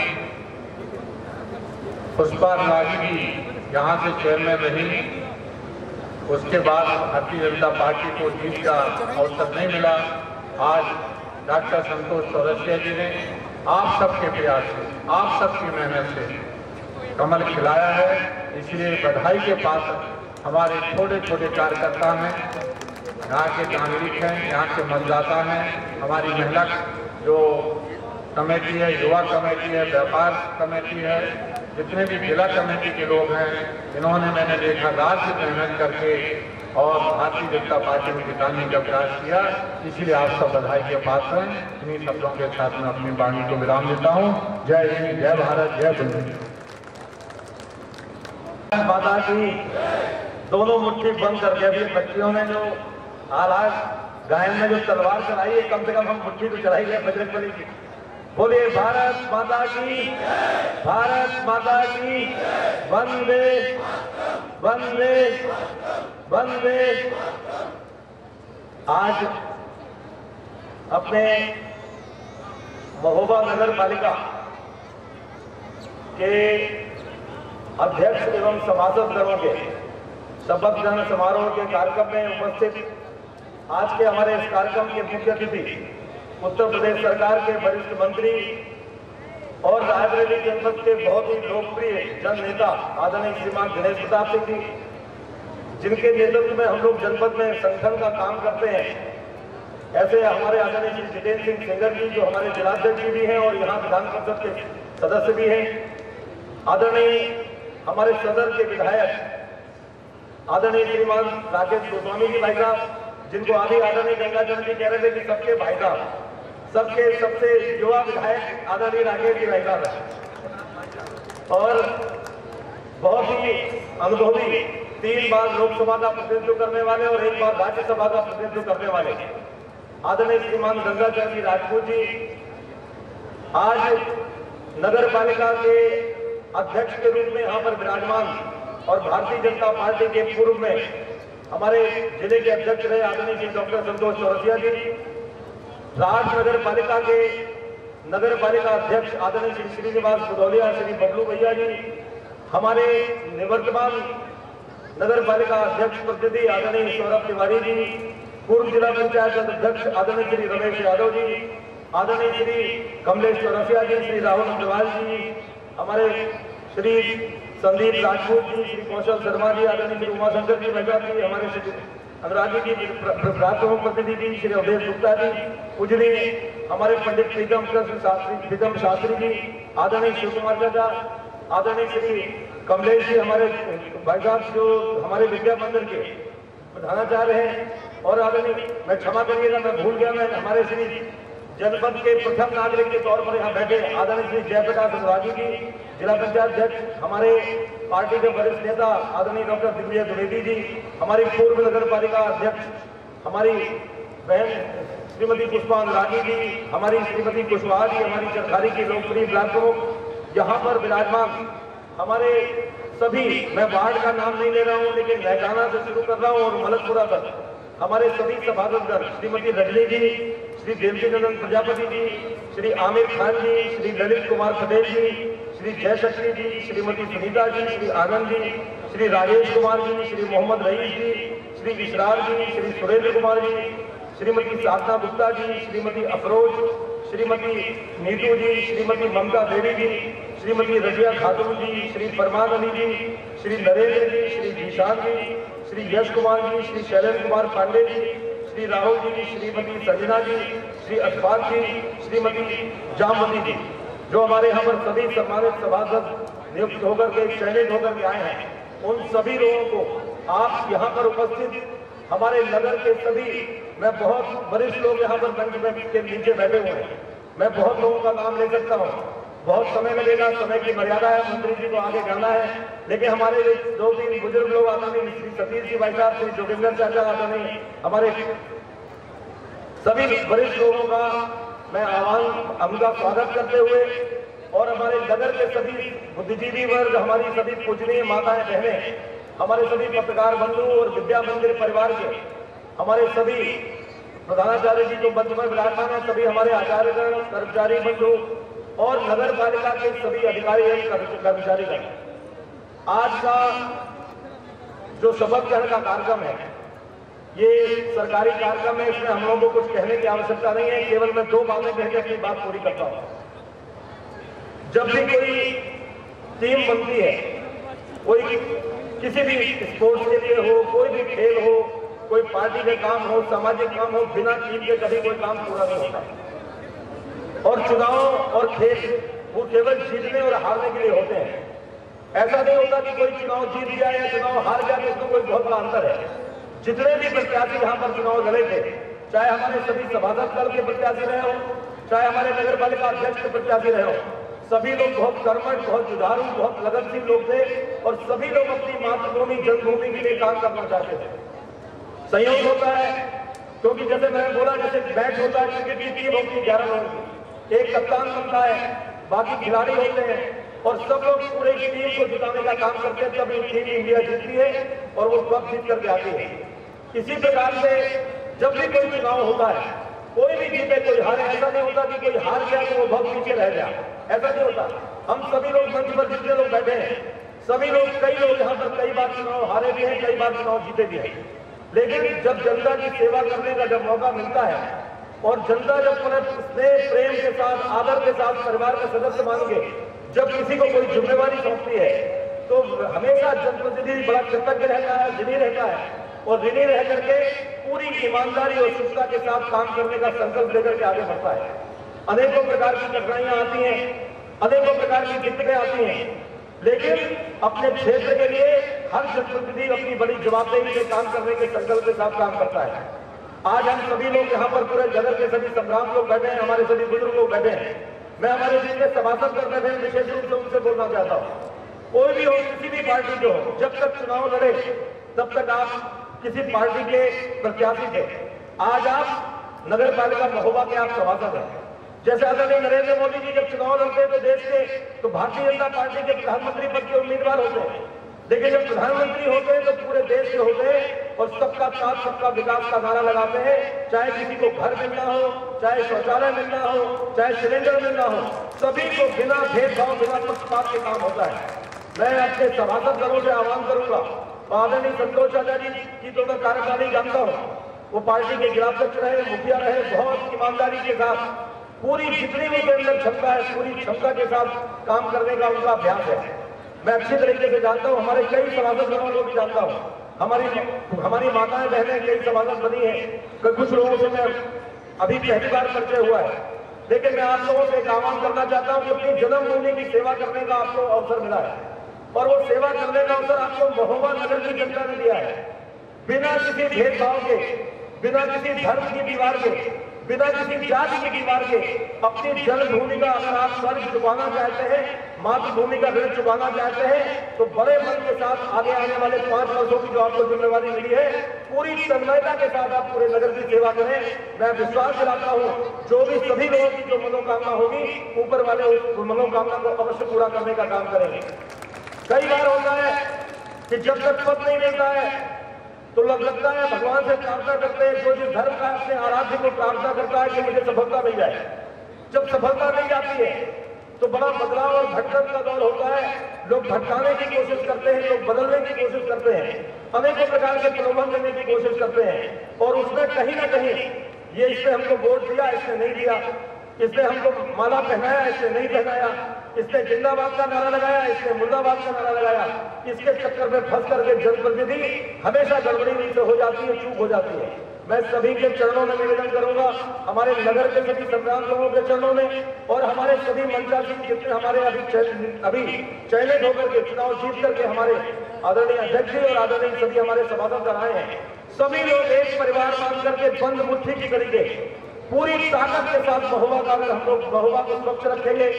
पुष्पा नाजी जी यहाँ से चेयरमैन रही, उसके बाद भारतीय जनता पार्टी को जीत का अवसर नहीं मिला। आज डॉक्टर संतोष चौरसिया जी ने आप सबके प्रयास से, आप सबकी मेहनत से कमल खिलाया है, इसलिए बधाई के पास हमारे छोटे छोटे कार्यकर्ता हैं, यहाँ के नागरिक हैं, यहाँ के मतदाता हैं, हमारी महिला जो कमेटी है, युवा कमेटी है, व्यापार कमेटी है, जितने भी जिला कमेटी के लोग हैं, इन्होंने मैंने देखा रात से मेहनत करके और भारतीय जनता पार्टी को जिताने का प्रयास किया। इसलिए आप सब बधाई के पात्र हैं। इन्हीं शब्दों के साथ मैं अपनी वाणी को विराम देता हूँ। जय हिंद, जय भारत, जय बंधु
माता की दोनों मुट्ठी बंद करके अभी बच्चियों ने जो हालात गायन में जो तलवार चलाई है, कम से कम हम मुट्ठी तो चलाई है बजरंगबली की। बोलिए भारत माता की, भारत माता की, वंदे वंदे वंदे। आज अपने महोबा नगर पालिका के अध्यक्ष एवं सभासद गणों के शपथ ग्रहण समारोह के कार्यक्रम में उपस्थित आज के हमारे इस कार्यक्रम के मुख्य अतिथि उत्तर प्रदेश सरकार के वरिष्ठ मंत्री और रायबरेली जनपद के बहुत ही लोकप्रिय जन नेता आदरणीय श्रीमान दिनेश प्रताप सिंह जी, जिनके नेतृत्व में हम लोग जनपद में संगठन का काम करते हैं। ऐसे हमारे आदरणीय श्री जितेंद्र सिंह सेंगर जी, जो हमारे जिलाध्यक्ष भी हैं और यहाँ विधान परिषद के सदस्य भी हैं। आदरणीय हमारे सदर के विधायक आदरणीय श्रीमान राकेश गोस्वामी जी भाई साहब, जिनको अभी आदरणीय गंगाचरण जी कह रहे थे कि सबके भाई साहब, सबके सबसे युवा विधायक आदरणीय राकेश जी भाई साहब है और बहुत ही अनुभवी 3 बार लोकसभा का प्रतिनिधित्व करने वाले और 1 बार राज्यसभा का प्रतिनिधित्व करने वाले आदरणीय श्रीमान गंगाचरण जी राजपूत जी, आज नगर पालिका के अध्यक्ष के रूप में यहाँ पर विराजमान और भारतीय जनता पार्टी के पूर्व में हमारे जिले के अध्यक्ष रहे आदरणीय श्री डॉक्टर संतोष चौरसिया जी, राज नगर पालिका के नगर पालिका अध्यक्ष आदरणीय श्री श्रीनिवास भदौलिया, श्री बबलू भैया जी, हमारे निवर्तमान नगर पालिका अध्यक्ष प्रतिनिधि आदरणीय सौरभ तिवारी जी, पूर्व जिला पंचायत अध्यक्ष आदरणीय श्री रमेश यादव जी, आदरणीय श्री कमलेश चौरसिया जी, श्री राहुल अग्रवाल जी, हमारे श्री संदीप राजपूत जी, श्री कौशल शर्मा जी, आदरणीय श्री उमाशंकर जी मेहता जी, हमारे श्री अनुराग जी प्राथमिक प्रतिनिधि जी, श्री अवधेश गुप्ता जी, पूजनीय हमारे पंडित प्रीतम शास्त्री जी, आदरणीय शिव कुमार चाचा, आदरणीय श्री कमलेश जी, हमारे भाई साहब जो हमारे विद्या मंदिर के प्रधानाचार्य हैं, और आदरणीय, मैं क्षमा करिएगा मैं भूल गया, मैं हमारे श्री जनपद के प्रथम नागरिक के तौर पर यहाँ बैठे आदरणीय श्री जयप्रकाश अनुरागी जी, जिला पंचायत अध्यक्ष, हमारे पार्टी के वरिष्ठ नेता आदरणीय डॉक्टर दिग्विजय द्विवेदी जी, हमारी पूर्व नगर पालिका अध्यक्ष हमारी बहन श्रीमती पुष्पा अनुरागी जी, हमारी श्रीमती कुशवाहा जी, हमारी चरखारी की लोकप्रिय ब्लॉक प्रमुख यहाँ पर विराजमान, हमारे सभी, मैं वार्ड का नाम नहीं ले रहा हूँ लेकिन नहकाना से शुरू कर रहा हूँ और मलकपुरा तक हमारे सभी सभासदगण, श्रीमती रजनी जी, श्री देवकी नंदन प्रजापति जी, श्री आमिर खान जी, श्री ललित कुमार पटेल जी, श्री जयशक्ति जी, श्रीमती सुनीता जी, श्री आनंद जी, श्री राजेश कुमार जी, श्री मोहम्मद रईस जी, श्री इसरार जी, श्री सुरेंद्र कुमार जी, श्रीमती साधना गुप्ता जी, श्रीमती अफरोज, श्रीमती नीतू जी, श्रीमती ममता देवी जी, श्रीमती रजिया खातून जी, श्री फरमान अली जी, श्री नरेंद्र जी, श्री जीशान जी, श्री यश कुमार जी, श्री शैलेंद्र कुमार पांडे जी, श्री राहुल जी, श्रीमती संजना जी, श्री अशफाक जी, श्रीमती जामवती जी, जो हमारे यहाँ पर सभी सम्मानित सभासद नियुक्त होकर के चयनित होकर के आए हैं, उन सभी लोगों को आप यहाँ पर उपस्थित हमारे नगर के सभी, मैं बहुत वरिष्ठ लोग यहाँ पर मंच में के नीचे बैठे हुए हैं, मैं बहुत लोगों का नाम ले सकता हूँ, बहुत समय लगेगा, समय की मर्यादा है, मंत्री जी को आगे जाना है, लेकिन हमारे 2-3 बुजुर्ग लोग आते नहीं, श्री सतीश जी भाई साहब, श्री जोगिंदर चाचा आते नहीं, हमारे सभी वरिष्ठ लोगों का मैं उनका स्वागत करते हुए और हमारे नगर के सभी बुद्धिजीवी वर्ग, हमारी सभी पूजनीय माताएं बहनें, हमारे सभी पत्रकार बंधु और विद्या मंदिर परिवार के हमारे सभी प्रधानाचार्य जी जो मंच में विराजमान है, सभी हमारे आचार्यगण, कर्मचारी बंधु और नगर पालिका के सभी अधिकारी एवं कर्मचारीगण, आज का जो शपथ ग्रहण का कार्यक्रम है ये सरकारी कार्यक्रम है, इसमें हम लोगों को कुछ कहने की आवश्यकता नहीं है, केवल मैं 2 बातें कहकर अपनी बात पूरी करता हूं। जब भी कोई टीम बनती है, कोई किसी भी स्पोर्ट्स के लिए हो, कोई भी खेल हो, कोई पार्टी के काम हो, सामाजिक काम हो, बिना टीम के कभी कोई काम पूरा नहीं होता। और चुनाव और खेल वो केवल जीतने और हारने के लिए होते हैं। ऐसा नहीं होता कि कोई चुनाव जीत गया या चुनाव हार गया तो उसमें कोई बहुत बड़ा अंतर है। जितने भी प्रत्याशी यहाँ पर चुनाव लड़े थे, चाहे हमारे सभी सभासद दल के प्रत्याशी रहे हो, चाहे हमारे नगर पालिका अध्यक्ष के प्रत्याशी रहे हो, सभी लोग बहुत कर्मठ, बहुत जुझारू, बहुत लगनशील लोग थे और सभी लोग अपनी मातृभूमि जन्मभूमि के लिए काम करना चाहते थे। संयोग होता है क्योंकि जैसे मैंने बोला, जैसे मैच होता है क्रिकेट की टीम होती है 11 लोगों की, एक कप्तान बनता है, बाकी खिलाड़ी होते हैं और सब लोग पूरे टीम को जिताने का काम करते हैं, तब टीम इंडिया जीतती है और वो कप जीत करके आती है। इसी प्रकार से जब भी कोई चुनाव होता है, कोई भी जीते कोई हारे, ऐसा नहीं होता कि कोई हार गया तो वो बहुत पीछे रह गया, ऐसा नहीं होता। हम सभी लोग मंच पर जितने लोग बैठे हैं, सभी लोग, कई लोग यहाँ पर कई बार चुनाव हारे भी हैं, कई बार चुनाव जीते भी हैं, लेकिन जब जनता की सेवा करने का जब मौका मिलता है और जनता जब स्नेह प्रेम के साथ, आदर के साथ परिवार का सदस्य मान के जब किसी को कोई जिम्मेवारी सौंपती है तो हमेशा जनप्रतिनिधि बड़ा कृतज्ञ रहता है, ऋणी रहता है और ऋणी रह करके पूरी ईमानदारी और शुद्धता के साथ काम करने का संकल्प लेकर के आगे बढ़ता है। अनेकों प्रकार की कठिनाइयां आती हैं, अनेकों प्रकार की दिक्कतें आती हैं, लेकिन अपने क्षेत्र के लिए हर जनप्रतिनिधि अपनी बड़ी जवाबदेही से काम करने के संकल्प के साथ काम करता है। आज हम सभी लोग यहाँ पर पूरे नगर के सभी सम्राट लोग बैठे हैं, हमारे सभी बुजुर्ग लोग बैठे हैं। मैं हमारे जिले के सभासद कर बैठे हैं, विशेष रूप से उनसे बोलना चाहता हूँ, कोई भी हो, किसी भी पार्टी के हो, जब तक चुनाव लड़े तब तक आप किसी पार्टी के प्रत्याशी थे। आज आप नगर पालिका महोबा के आप सभासद हैं, जैसे आदरणीय नरेंद्र मोदी जी जब चुनाव लड़ते हैं तो देश के तो भारतीय जनता पार्टी के प्रधानमंत्री पद के उम्मीदवार होते हैं, लेकिन जब प्रधानमंत्री होते हैं तो पूरे देश के होते हैं और सबका साथ सबका विकास का नारा लगाते हैं। चाहे किसी को घर मिलना हो, चाहे शौचालय मिलना हो, चाहे सिलेंडर मिलना हो, सभी को बिना भेदभाव बिना पक्षपात के काम होता है। मैं अपने सभासद दलों से आह्वान करूंगा, आदरणीय संतोष आचार्य जी तो मैं कार्यकारिणी जानता हूँ, वो पार्टी के जिलाध्यक्ष रहे, मुखिया रहे, बहुत ईमानदारी के साथ पूरी जितनी उनके अंदर क्षमता है पूरी क्षमता के साथ काम करने का उनका अभ्यास है। मैं अच्छी तरीके से जानता हूँ, हमारे कई सभासद लोगों को भी जानता हूँ, हमारी माताएं बहनें कई सभासद बनी है, कुछ लोगों से मैं अभी पहली बार परिचय हुआ है, लेकिन मैं आप लोगों से एक आह्वान करना चाहता हूँ कि अपनी जन्मभूमि की सेवा करने का आपको अवसर मिला है और वो सेवा करने का अवसर आपको महोबा नगर की जनता ने दिया है। बिना किसी भेदभाव के, बिना किसी धर्म की दीवार के, बिना किसी जाति की दीवार के अपनी जन्मभूमि का अगर आप कर्ज चुकाना चाहते हैं, मातृभूमि का ऋण चुकाना चाहते हैं, तो बड़े मन के साथ आगे आने वाले 5 वर्षों की जो आपको जिम्मेवारी मिली है पूरी तन्मयता के साथ आप पूरे नगर की सेवा करें। मैं विश्वास दिलाता हूँ जो भी सभी लोगों की जो मनोकामना होगी ऊपर वाले उस मनोकामना को अवश्य पूरा करने का काम करेंगे। कई बार होता है कि जब तक पद नहीं मिलता है तो लगता है भगवान से प्रार्थना करते हैं, जो जिस धर्म का अपने आराध्य को प्रार्थना करता है कि मुझे सफलता मिल जाए। जब सफलता मिल जाती है तो बड़ा बदलाव और भटकन का दौर होता है, लोग भटकाने की कोशिश करते हैं, लोग बदलने की कोशिश करते हैं, अनेकों प्रकार के प्रलोभन देने की कोशिश करते हैं और उसमें कहीं ना कहीं ये इसने हमको वोट दिया, इसने नहीं दिया, इसने हमको माला पहनाया, इसने नहीं पहनाया, इसने जिंदाबाद का नारा लगाया, इसने मुर्दाबाद का नारा लगाया, इसके चक्कर में फंस करके जनप्रतिनिधि हमेशा गड़बड़ी से हो जाती है, चूक हो जाती है। मैं सभी के चरणों में निवेदन करूंगा, हमारे नगर के सभी संग्राम लोगों के चरणों में और हमारे सभी मंचासीन जितने हमारे अभी चयनित होकर के चुनाव जीत करके हमारे आदरणीय अध्यक्ष और आदरणीय सभी हमारे सभासद आए हैं, सभी लोग एक परिवार मान करके बंद मुट्ठी की तरीके पूरी ताकत के साथ महोबा का अगर हम लोग महोबा को स्वच्छ रखेंगे,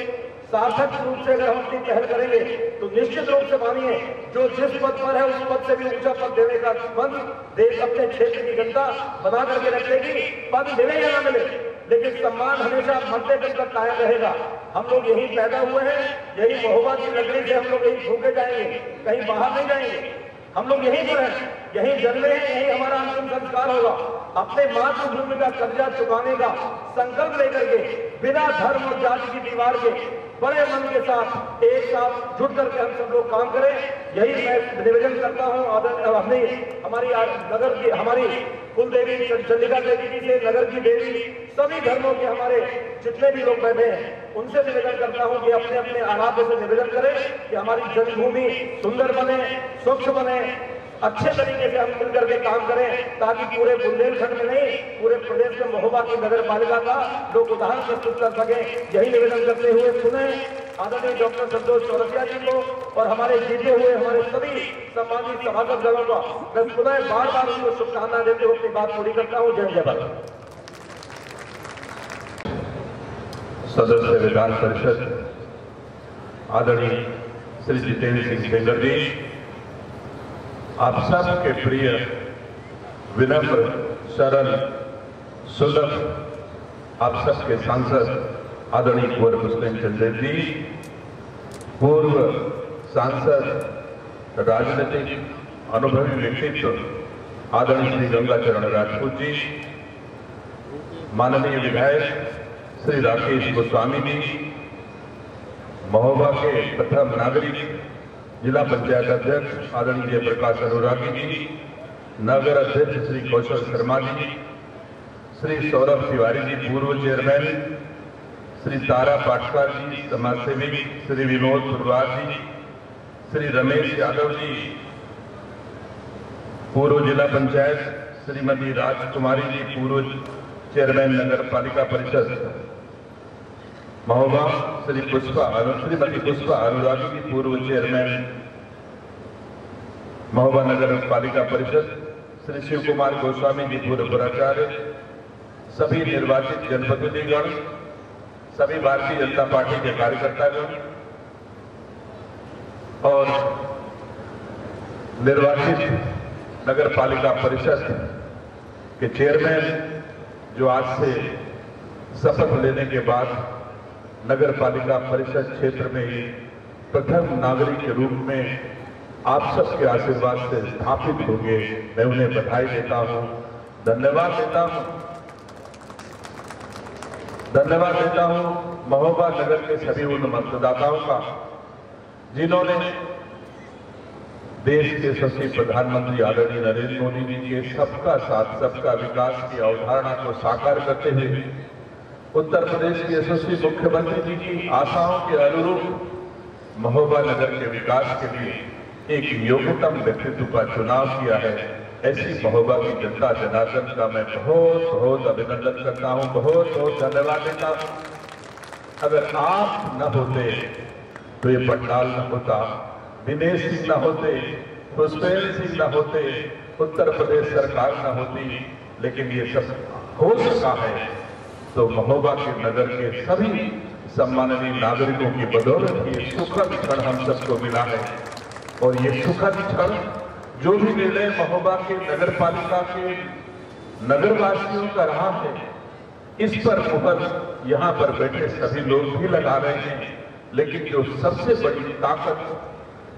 सार्थक रूप से अगर हम अपनी पहल करेंगे तो निश्चित रूप से मानिए जो जिस पद पर है उस पद से भी ऊंचा पद देने का बंद देश अपने क्षेत्र की जनता बना करके रखेगी। पद मिले या ना मिले लेकिन सम्मान हमेशा मरते दम तक कायम रहेगा। हम लोग यही पैदा हुए हैं, यही महोबा की नगरी से हम लोग यही भूखे जाएंगे, कहीं बाहर नहीं जाएंगे, हम लोग यहीं पर हैं, यहीं जन्मे हैं, यही हमारा अंतिम संस्कार होगा। अपने मातृभूमि का कर्जा चुकाने का संकल्प लेकर के बिना धर्म और जाति की दीवार के बड़े मन के साथ एक साथ जुट करके हम सब लोग काम करें, यही मैं निवेदन करता हूँ। हमारी नगर की हमारी कुल देवी चंडिका देवी जी से नगर की देवी सभी धर्मों के हमारे जितने भी लोग बैठे हैं उनसे निवेदन करता हूँ कि अपने अपने आराध्य से निवेदन करें कि हमारी जन्मभूमि सुंदर बने, स्वच्छ बने, अच्छे तरीके से हम मिलकर के काम करें ताकि पूरे बुंदेलखंड में नहीं पूरे प्रदेश में महोबा की नगर पालिका का लोग उदाहरण प्रस्तुत कर सके। यही निवेदन करते हुए सुने आदरणीय डॉक्टर संतोष चौरसिया जी को और हमारे जीते हुए हमारे सभी सम्मानित सभासद दलों का मैं पुनः बार बार उनको शुभकामनाएं देते हुए अपनी बात पूरी करता हूँ। जय जय भारत।
सदस्य विधान परिषद आदरणीय श्री जितेंद्र सिंह सेंगर जी, आप सब के प्रिय विनम्र सरल सुलभ आप सब के सांसद आदरणीय कुंवर मुस्लिम चंदेल जी, पूर्व सांसद राजनीतिक अनुभवी व्यक्तित्व आदरणीय श्री गंगाचरण राजपूत जी, माननीय विधायक श्री राकेश गोस्वामी जी, महोबा के प्रथम नागरिक जिला पंचायत अध्यक्ष आदरणीय प्रकाश अनुरागी जी, नगर अध्यक्ष श्री कौशल शर्मा जी, श्री सौरभ तिवारी जी पूर्व चेयरमैन, श्री तारा पाटकर जी समाजसेवी, श्री विनोद पुरवार जी, श्री रमेश यादव जी पूर्व जिला पंचायत, श्रीमती राजकुमारी जी पूर्व चेयरमैन नगर पालिका परिषद महोबा, श्रीमती पुष्पा अनुरागी जी पूर्व चेयरमैन महोबा नगर पालिका परिषद, श्री शिव कुमार गोस्वामी जी पूर्व प्राचार्य, सभी निर्वाचित जनप्रतिनिधिगण, सभी भारतीय जनता पार्टी के कार्यकर्तागण और निर्वाचित नगर पालिका परिषद के चेयरमैन जो आज से शपथ लेने के बाद नगर पालिका परिषद क्षेत्र में ही प्रथम नागरिक के रूप में आप सबके आशीर्वाद से स्थापित होंगे। मैं उन्हें बधाई देता हूं, धन्यवाद देता हूं। धन्यवाद देता हूं महोबा नगर के सभी उन मतदाताओं का जिन्होंने देश के यशस्वी प्रधानमंत्री आदरणीय नरेंद्र मोदी जी के सबका साथ सबका विकास की अवधारणा को साकार करते हुए उत्तर प्रदेश के यशस्वी मुख्यमंत्री जी की आशाओं के अनुरूप महोबा नगर के विकास के लिए एक योग्यतम व्यक्तित्व का चुनाव किया है। ऐसी महोबा की जनता जनार्दन का मैं बहुत बहुत अभिनंदन करता हूं, बहुत बहुत धन्यवाद देता हूं। अगर आप न होते तो ये पंडाल न होता, दिनेश सिंह न होते, पुष्पेंद्र सिंह न होते, उत्तर प्रदेश सरकार न होती, लेकिन ये सब हो सका है तो महोबा के नगर के सभी सम्माननीय नागरिकों की बदौलत ये सुखद क्षण हम सबको मिला है। और ये सुखद क्षण जो भी निर्णय महोबा के नगर पालिका के नगरवासियों का रहा है, इस पर मुहर यहाँ पर बैठे सभी लोग भी लगा रहे हैं, लेकिन जो सबसे बड़ी ताकत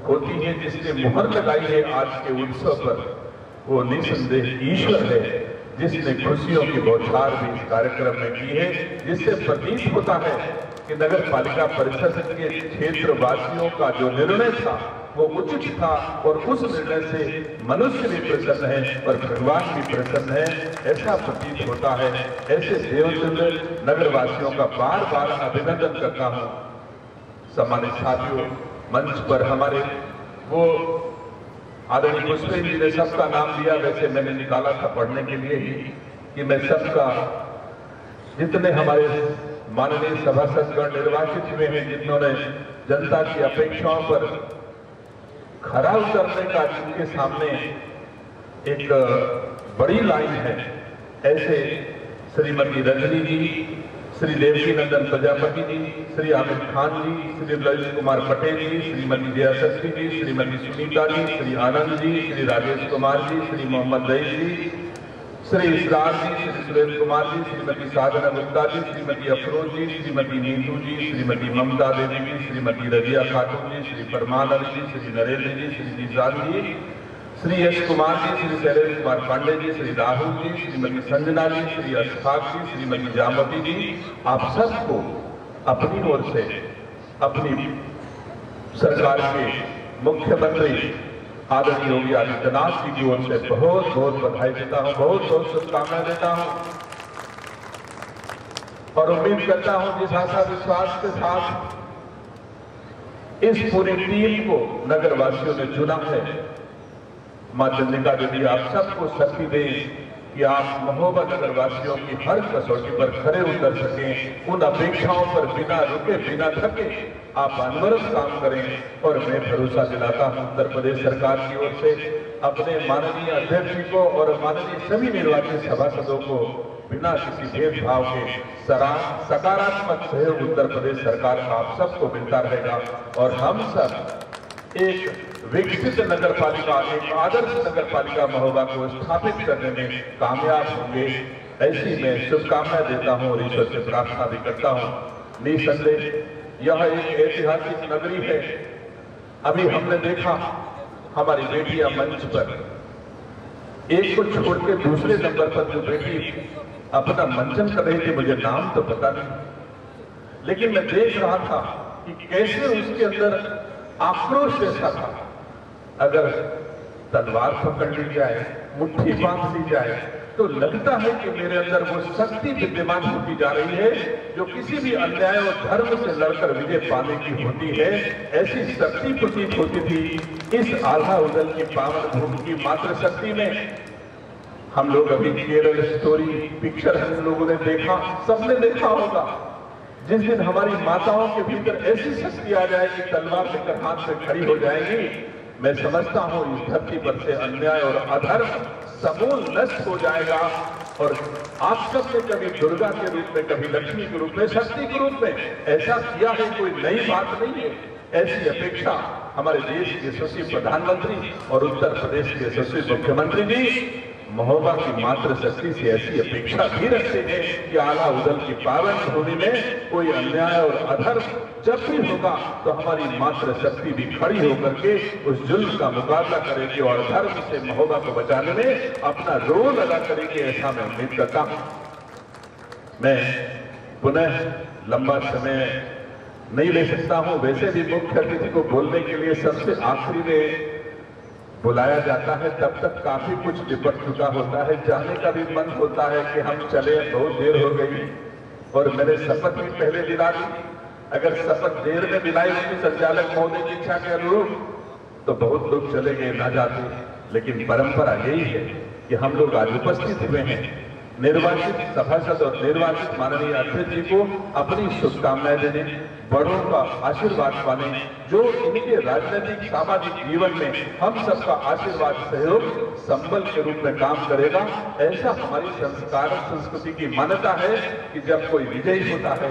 होती है जिसने मुहर लगाई है आज के उत्सव पर, वो निसंदेह ईश्वर है, जिसने खुशियों की बौछार भी इस कार्यक्रम में की है, जिससे प्रतीत होता है कि नगर पालिका परिषद के क्षेत्र वासियों का जो निर्णय था वो उचित था और उस निर्णय से मनुष्य भी प्रसन्न है और भगवान भी प्रसन्न है, ऐसा प्रतीत होता है। ऐसे देवतुल्य नगरवासियों का बार बार अभिनंदन करता हूँ। सम्मानित साथियों, मंच पर हमारे वो आदरणीय पुष्पेंद्र जी ने सबका नाम लिया, वैसे मैंने निकाला था पढ़ने के लिए ही कि मैं सबका जितने हमारे माननीय सभासदगण निर्वाचित हुए हैं, जिन्होंने जनता की अपेक्षाओं पर खरा उतरने का जिनके सामने एक बड़ी लाइन है, ऐसे श्रीमती रजनी जी, श्री देवकी नंदन प्रजापति जी, श्री आमिर खान जी, श्री ललित कुमार पटेल जी, श्रीमती जया शक्ति जी, श्रीमती सुनीता जी, श्री आनंद जी, श्री राजेश कुमार जी, श्री मोहम्मद रईस जी, श्री इसरार जी, श्री सुरेंद्र कुमार जी, श्रीमती साधना गुप्ता जी, श्रीमती अफरोज जी, श्रीमती नीतू जी, श्रीमती ममता देवी जी, श्रीमती रजिया खातून जी, श्री परमान अली जी, श्री नरेंद्र जी, श्री निशान जी, श्री यश कुमार जी, श्री शैलेश कुमार पांडे जी, श्री राहुल जी, श्रीमती संजना जी, श्री अशफाक जी, श्रीमती जामवती जी, आप सबको अपनी ओर से अपनी सरकार के मुख्यमंत्री आदरणीय योगी आदित्यनाथ जी की ओर से बहुत बहुत बधाई देता हूं, बहुत बहुत शुभकामनाएं देता हूं और उम्मीद करता हूं जिस आशा विश्वास के साथ इस पूरी टीम को नगरवासियों ने चुना है, मां चंद्रिका देवी आप सबको शक्ति दे कि आप महोबा नगरवासियों की हर कसौटी पर खरे उतर सकें, उन अपेक्षाओं पर बिना रुके बिना थके आप अनवरत काम करें। और मैं भरोसा दिलाता हूं उत्तर प्रदेश सरकार की ओर से अपने माननीय अध्यक्ष जी को और माननीय सभी निर्वाचित सभासदों को बिना किसी भेदभाव के सकारात्मक सहयोग उत्तर प्रदेश सरकार का आप सबको मिलता रहेगा और हम सब एक विकसित नगर पालिका, एक आदर्श नगर पालिका महोबा को स्थापित करने में कामयाब होंगे, ऐसी मैं शुभकामनाएं देता हूं और ईश्वर से प्रार्थना भी करता हूं। निसंदेह यह एक ऐतिहासिक नगरी है। अभी हमने देखा हमारी बेटियां मंच पर, एक को छोड़ के दूसरे नंबर पर जो बेटी अपना मंचन कर रही थी, मुझे नाम तो पता नहीं, लेकिन मैं देख रहा था कि कैसे उसके अंदर आक्रोश ऐसा था। अगर तलवार पकड़ ली जाए, मुट्ठी बांध ली जाए, तो लगता है कि मेरे अंदर वो शक्ति विद्यमान होती जा रही है जो किसी भी अन्याय और धर्म से लड़कर विजय पाने की होती है। ऐसी शक्ति प्रतीत होती थी इस आल्हा उदल की पावन भूमि की मात्र शक्ति में। हम लोग अभी केरल स्टोरी पिक्चर हम लोगों ने देखा, सबने देखा होगा। जिस दिन हमारी माताओं के भीतर ऐसी शक्ति आ जाएगी, तलवार लेकर हाथ से खड़ी हो जाएंगी, मैं समझता हूं इस धरती पर से अन्याय और अधर्म समूल नष्ट हो जाएगा। और आप सबने कभी दुर्गा के रूप में, कभी लक्ष्मी के रूप में, शक्ति के रूप में ऐसा किया है, कोई नई बात नहीं है। ऐसी अपेक्षा हमारे देश के यशस्वी प्रधानमंत्री और उत्तर प्रदेश के यशस्वी मुख्यमंत्री जी महोबा की मातृ शक्ति से ऐसी अपेक्षा भी रखते हैं कि आला उदल की पावन भूमि में कोई अन्याय और अधर्म जब भी होगा तो हमारी मातृ शक्ति भी खड़ी होकर के उस जुल्म का मुकाबला करेगी और धर्म से महोबा को बचाने में अपना रोल अदा करेगी, ऐसा मैं उम्मीद करता हूं। मैं पुनः लंबा समय नहीं ले सकता हूं। वैसे भी मुख्य अतिथि को बोलने के लिए सबसे आखिरी में बुलाया जाता है, तब तक काफी कुछ निपट चुका होता है, जाने का भी मन होता है कि हम चले, बहुत देर हो गई। और मैंने शपथ भी पहले दिला दी। अगर शपथ देर में दिलाई होती संचालक महोदय की इच्छा के अनुरूप तो बहुत लोग चले गए, ना जाते। लेकिन परंपरा यही है कि हम लोग आज उपस्थित हुए हैं। निर्वाचित सभासद और निर्वाचित माननीय अध्यक्ष जी को अपनी शुभकामनाएं देने, बड़ों का आशीर्वाद पाने, जो इनके राजनीतिक सामाजिक जीवन में हम सबका आशीर्वाद सहयोग संबल के रूप में काम करेगा। ऐसा हमारी संस्कार संस्कृति की मान्यता है कि जब कोई विजयी होता है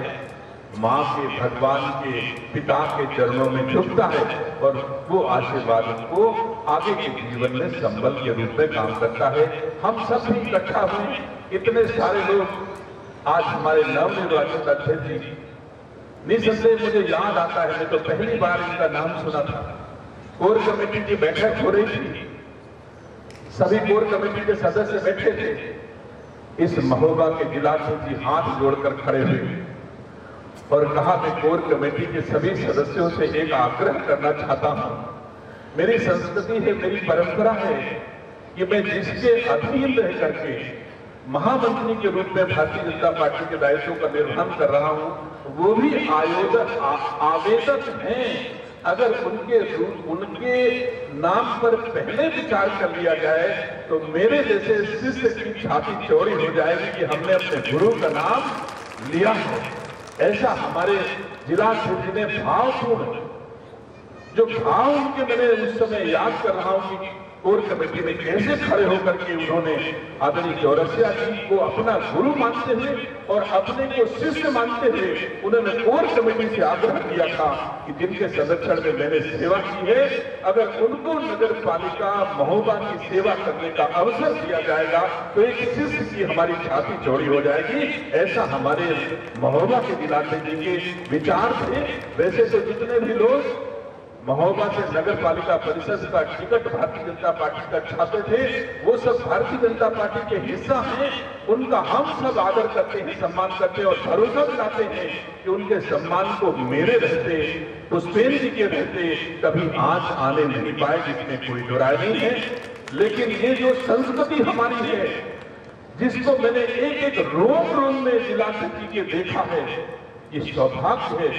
माँ के, भगवान के, पिता के चरणों में झुकता है और वो आशीर्वाद उनको आगे के जीवन में संबल के रूप में काम करता है। हम सब भी इकट्ठा हुए, इतने सारे लोग आज हमारे नवनिर्वाचित अध्यक्ष जी, निसंदेह मुझे याद आता है, मैं तो पहली बार इनका नाम सुना था। कोर कमेटी की बैठक हो रही थी, सभी कोर कमेटी के सदस्य बैठे थे। इस महोबा के जिलाध्यक्ष जी हाथ जोड़कर खड़े हुए और कहा, मैं कोर कमेटी के सभी सदस्यों से एक आग्रह करना चाहता हूं। मेरी संस्कृति है, मेरी परंपरा है कि मैं जिसके अधीन रह करके महामंत्री के रूप में भारतीय जनता पार्टी के दायित्वों का निर्वहन कर रहा हूं, वो भी आवेदक हैं। अगर उनके नाम पर पहले विचार कर लिया जाए तो मेरे जैसे शिष्य की छाती चौड़ी हो जाएगी कि हमने अपने गुरु का नाम लिया है। ऐसा हमारे जिलाध्यक्ष ने भावपूर्ण, जो भाव उनके मैंने उस समय याद कर रहा हूं कि कोर कमेटी में कैसे खड़े होकर के उन्होंने आदरणीय चौरसिया जी को अपना गुरु मानते हुए और अपने को शिष्य मानते हुए उन्होंने कोर कमेटी से आग्रह किया था कि जिनके संरक्षण में मैंने सेवा की है, अगर उनको नगर पालिका महोबा की सेवा करने का अवसर दिया जाएगा तो एक शिष्य की हमारी छाती चौड़ी हो जाएगी। ऐसा हमारे महोबा के जिलाध्यक्ष जी के विचार थे। वैसे तो जितने भी लोग महोबा से नगर पालिका परिषद का टिकट भारतीय जनता पार्टी का चाहते थे, वो सब भारतीय जनता पार्टी के हिस्सा हैं। उनका हम सब आदर करते हैं, सम्मान करते हैं और भरोसा दिलाते हैं कि उनके सम्मान को मेरे रहते, पुष्पेंद्र जी के रहते कभी आंच आने नहीं पाए, जिसमें कोई दोराय नहीं है। लेकिन ये जो संस्कृति हमारी है, जिसको मैंने एक एक रोम रोम में जिलाध्यक्ष जी के देखा है, ये सौभाग्य है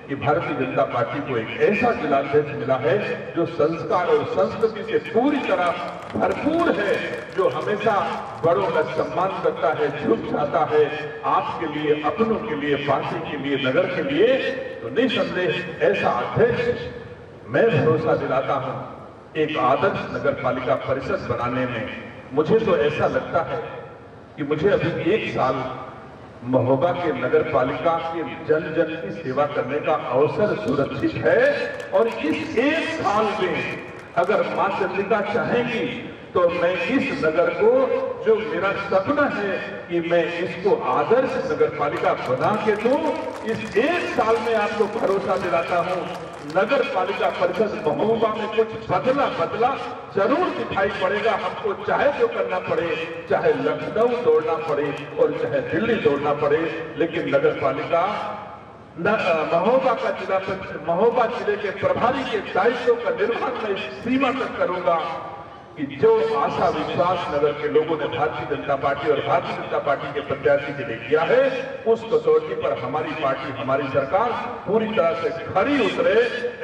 कि भारतीय जनता पार्टी को एक ऐसा जिलाध्यक्ष मिला है जो संस्कार और संस्कृति से पूरी तरह भरपूर है, जो हमेशा बड़ों का सम्मान करता है, झुक जाता है आपके लिए, अपनों के लिए, पार्टी के लिए, नगर के लिए। तो निसंदेह ऐसा अध्यक्ष मैं भरोसा दिलाता हूं एक आदर्श नगर पालिका परिषद बनाने में। मुझे तो ऐसा लगता है कि मुझे अभी 1 साल महोबा के नगर पालिका के जन जन की सेवा करने का अवसर सुरक्षित है और इस 1 साल में अगर मां चंद्रिका चाहेंगी तो मैं इस नगर को, जो मेरा सपना है कि मैं इसको आदर्श नगर पालिका बना के दूं, इस 1 साल में आपको भरोसा दिलाता हूं नगर पालिका परिषद महोबा में कुछ बदला जरूर दिखाई पड़ेगा। हमको चाहे जो करना पड़े, चाहे लखनऊ दौड़ना पड़े और चाहे दिल्ली दौड़ना पड़े, लेकिन नगर पालिका महोबा का महोबा जिले के प्रभारी के दायित्व का निर्वहन मैं इस सीमा तक करूंगा कि जो आशा विश्वास नगर के लोगों ने भारतीय जनता पार्टी और भारतीय जनता पार्टी के प्रत्याशी के लिए किया है, उस कसौटी पर हमारी पार्टी, हमारी सरकार पूरी तरह से खरी उतरे,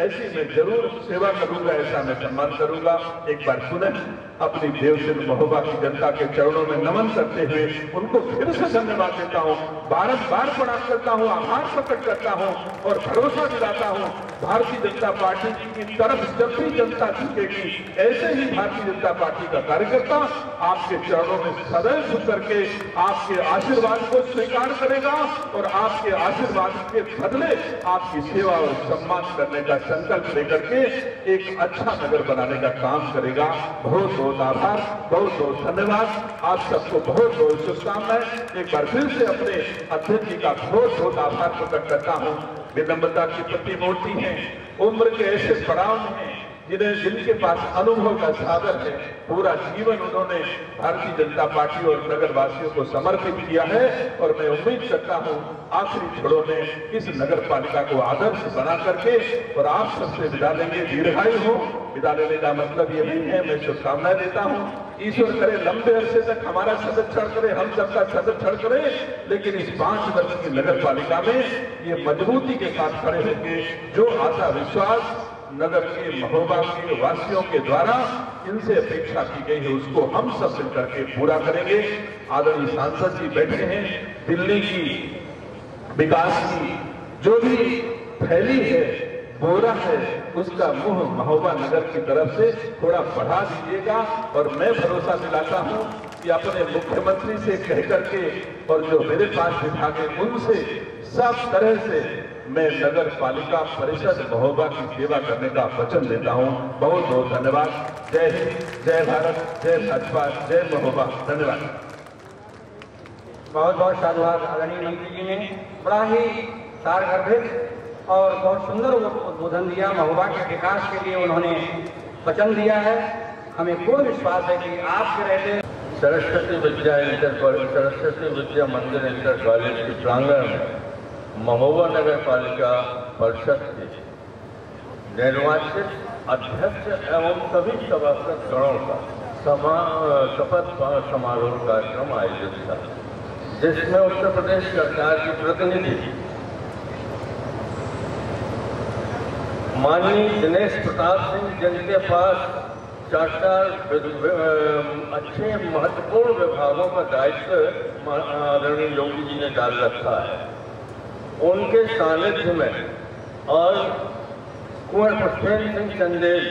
ऐसी मैं जरूर सेवा करूंगा, ऐसा मैं सम्मान करूंगा। एक बार पुनः अपनी देवसिंह महोबा की जनता के चरणों में नमन करते हुए उनको फिर से धन्यवाद देता हूं, बारंबार प्रणाम करता हूं, आभार प्रकट करता हूं और भरोसा दिलाता हूं भारतीय जनता पार्टी की तरफ जब भी जनता झुकेगी, ऐसे ही भारतीय जनता पार्टी का कार्यकर्ता आपके चरणों में सदैव झुक करके आपके आशीर्वाद को स्वीकार करेगा और आपके आशीर्वाद के बदले आपकी सेवा और सम्मान करने का संकल्प लेकर के एक अच्छा नगर बनाने का काम करेगा। बहुत बहुत आभार, बहुत बहुत धन्यवाद। आप सबको बहुत बहुत शुभकामनाएं। एक बार फिर से अपने अध्यक्ष जी का बहुत बहुत आभार प्रकट करता हूँ। विनम्रता की प्रतिमूर्ति है, उम्र के ऐसे पड़ाव हैं जिनके पास अनुभव का सागर है। पूरा जीवन उन्होंने भारतीय जनता पार्टी और नगर वासियों को समर्पित किया है और मैं उम्मीद करता हूं आखिरी क्षणों में इस नगर पालिका को आदर्श बना करके और आप सबसे विदा लेंगे। दीर्घायु हो, विदा लेने का मतलब ये नहीं है, मैं शुभकामनाएं देता हूं। ईश्वर करे लंबे अरसे तक हमारा संरक्षण करे, हम सबका संरक्षण करे, लेकिन इस 5 वर्ष की नगर पालिका में ये मजबूती के साथ खड़े होंगे। जो आशा विश्वास नगर के महोबा के वासियों के द्वारा इनसे अपेक्षा की गई है उसको हम सब मिलकर के पूरा करेंगे। आदरणीय सांसद जी बैठे हैं, दिल्ली की विकास की जो भी फैली है बोरा है उसका मुंह महोबा नगर की तरफ से थोड़ा बढ़ा दीजिएगा। और मैं भरोसा दिलाता हूं कि अपने मुख्यमंत्री से कह करके और जो मेरे पास विभाग है उनसे सब तरह से मैं नगर पालिका परिषद महोबा की सेवा करने का वचन देता हूं। बहुत बहुत धन्यवाद। जय हिंद, जय भारत, जय भाजपा, जय महोबा। धन्यवाद।
बहुत बहुत साधुवाद आदरणीय मंत्री जी ने बड़ा ही सारगर्भित और बहुत सुंदर उद्बोधन दिया। महोबा के विकास के लिए उन्होंने वचन दिया है। हमें पूर्ण विश्वास है कि आपके रहते
सरस्वती विद्या मंदिर इंटर कॉलेज के प्रांगण में महोबा नगर पालिका परिषद के निर्वाचित अध्यक्ष एवं सभी सभासद गणों का शपथ समारोह कार्यक्रम आयोजित था, जिसमें उत्तर प्रदेश सरकार के प्रतिनिधि माननीय दिनेश प्रताप सिंह, जिनके पास 4 अच्छे महत्वपूर्ण विभागों का दायित्व आदरणीय योगी जी ने डाल रखा है, उनके सानिध्य में और कुंवर पुष्पेंद्र सिंह चंदेल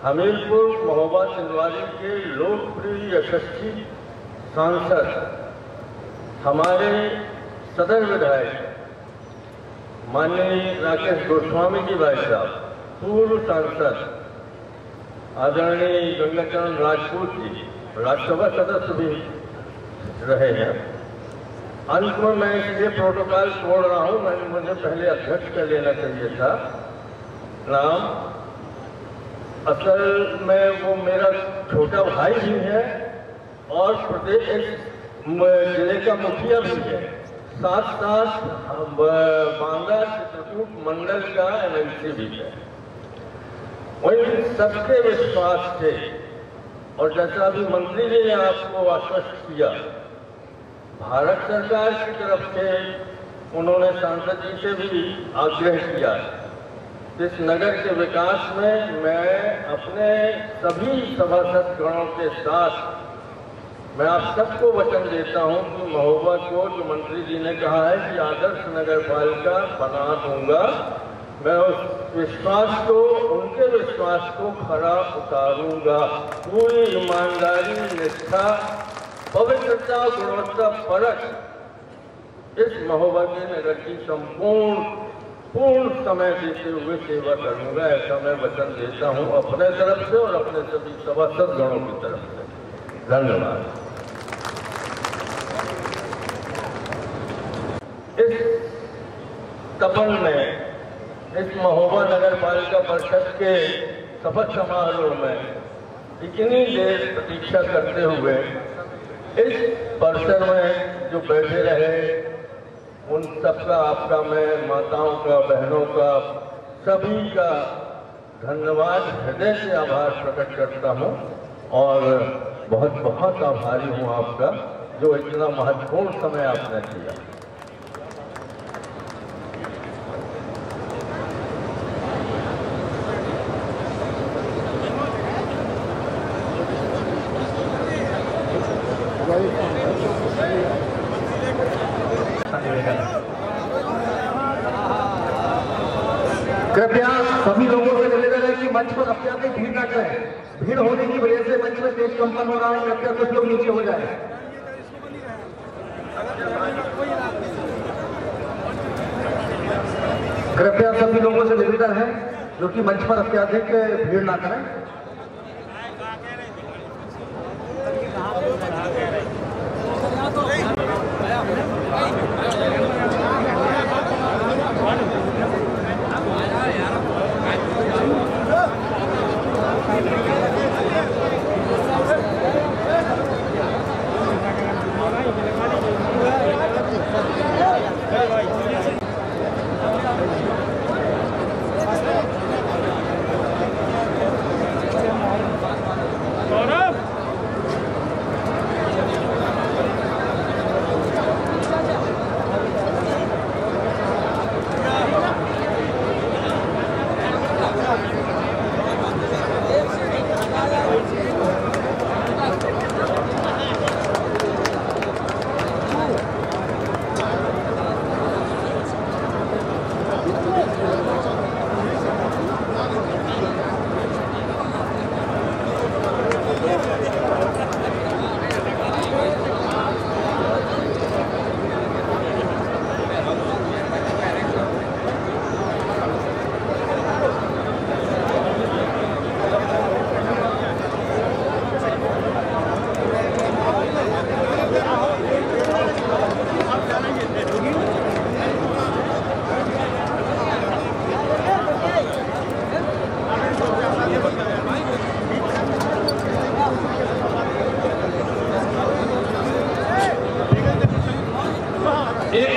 हमीरपुर महोबा सिंधवारी के लोकप्रिय यशस्वी सांसद, हमारे सदर विधायक माननीय राकेश गोस्वामी जी भाई साहब, पूर्व सांसद आदरणीय गंगाचरण राजपूत जी, राज्यसभा सदस्य भी रहे हैं। अंत में मैं इसलिए प्रोटोकॉल छोड़ रहा हूं, मैंने मुझे पहले अध्यक्ष का लेना चाहिए था नाम। असल में वो मेरा छोटा भाई भी है और प्रदेश जिले का मुखिया भी है, साथ साथ बांदा चित्रकूट मंडल का एमएलसी भी है। वही सबके विश्वास थे और जैसा अभी मंत्री जी ने आपको आश्वस्त किया, भारत सरकार की तरफ से उन्होंने सांसद जी से भी आग्रह किया इस नगर के विकास में मैं अपने सभी सभासद गणों के साथ मैं आप सबको वचन देता हूं कि महोबा को जो मंत्री जी ने कहा है कि आदर्श नगर पालिका बना दूंगा, मैं उस विश्वास को, उनके विश्वास को खरा उतारूंगा। पूरी ईमानदारी, निष्ठा, पवित्रता, गुणवत्ता परक इस महोबा के नगर की पूर्ण समय देते हुए सेवा करूंगा, ऐसा मैं वचन देता हूं अपने तरफ से और अपने सभी सभासद गणों की तरफ से। धन्यवाद। इस तपन में, इस महोबा नगर पालिका परिषद के शपथ समारोह में इतनी देर प्रतीक्षा करते हुए इस परिसर में जो बैठे रहे उन सबका, आपका, मैं माताओं का, बहनों का, सभी का धन्यवाद, हृदय से आभार प्रकट करता हूं और बहुत बहुत आभारी हूं आपका जो इतना महत्वपूर्ण समय आपने दिया।
कृपया सभी लोगों से निवेदन है कि मंच पर अपने आप भीड़ न करें। भीड़ होने की वजह से मंच में तेज कंपन हो रहा है। कृपया कुछ लोग नीचे हो जाए। कृपया सभी लोगों से निवेदन है जो कि मंच पर अत्याधिक भीड़ न करें।
एक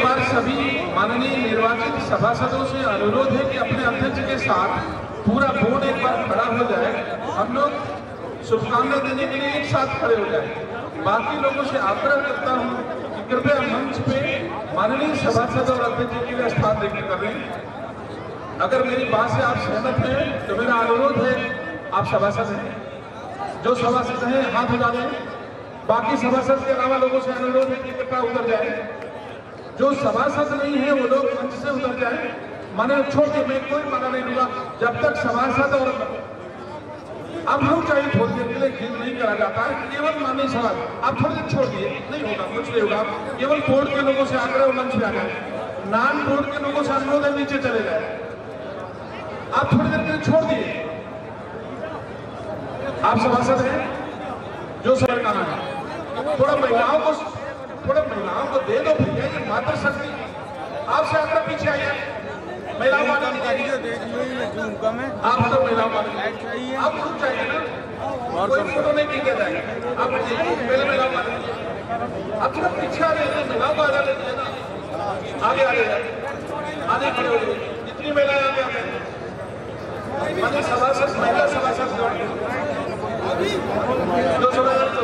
बार सभी माननीय निर्वाचित सभासदों से अनुरोध है कि अपने अध्यक्ष के साथ पूरा बोर्ड एक बार खड़ा हो जाए, हम लोग शुभकामनाएं देने के लिए एक साथ खड़े हो जाए। बाकी लोगों से आग्रह करता हूं कि कृपया मंच पे माननीय सभासद और अध्यक्ष के लिए स्थान रिक्त करें। अगर मेरी बात से आप सहमत हैं तो मेरा अनुरोध है, आप सभासद हैं, जो सभासद हैं हाथ उठा दें। बाकी सभासद के अलावा लोगों से अनुरोध है कि कृपया उतर जाए। जो सभासद नहीं है वो लोग मंच से उतर जाए। माने छोटे में कोई मना नहीं दूंगा जब तक सभासद और अब हम चाहिए थोड़ी देर के लिए गीत नहीं करा जाता है, केवल माननीय सभा आप थोड़ी देर छोड़ दिए, नहीं होगा, कुछ नहीं होगा। केवल बोर्ड के लोगों से आग्रह मंच पे आ जाए, नॉन बोर्ड के लोगों से अनुरोध है नीचे चले जाए। आप थोड़ी देर के लिए छोड़ दिए। आप सभासद हैं, जो सर का नाम है, थोड़ा महिलाओं को दे दो भैया, ये मातृ शक्ति। आपसे आग्रह पीछे आइए, महिलाओं को आप तो महिलाओं को आप रुक जाइए ना, कोई फोटो नहीं खींचा जाएगा। आप पहले महिलाओं को आप थोड़ा पीछे आ जाइए, महिलाओं को आगे लेते हैं ना, आगे आगे खड़े हो गए। जितनी महिलाएं आगे आ गए, माने सभासद महिला सभासद जो सभासद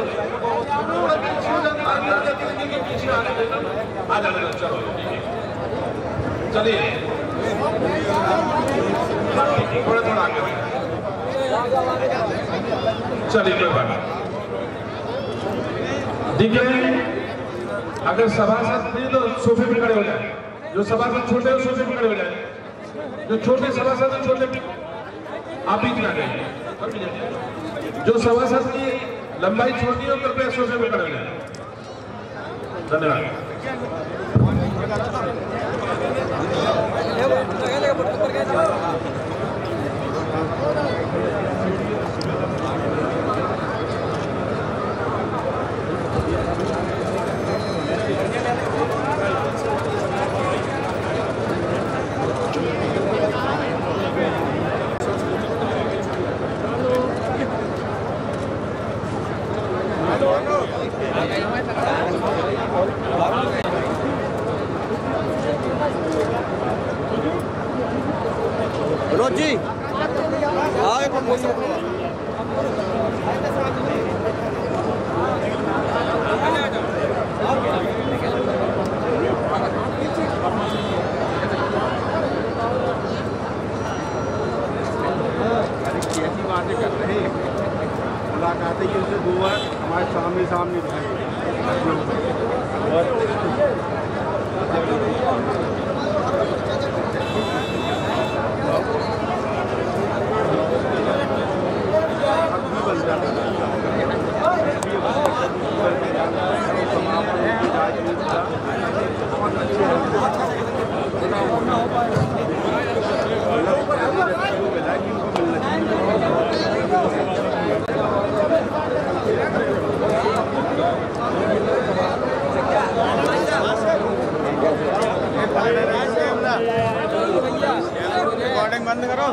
थोड़ा पीछे हो जाता है, पीछे आने देना, आ जाना। चलो चलिए थोड़ा थोड़ा आगे चलिए, कोई बात दिख रहे हैं। अगर सभासद नहीं तो सोफे पे खड़े हो जाए, जो सभासद छोटे हो सोफे पे खड़े हो जाए, जो छोटे सभासद है छोटे आप बीच में आ जाइए। जो सभासद की लंबाई छोटी हो कृपया सोफे पे खड़े हो जाए। धन्यवाद।
रोजी
कैसी बातें कर रहे हैं, मुलाकात ही उसे 2 बार हमारे सामने सामने
रिकॉर्डिंग बंद करो।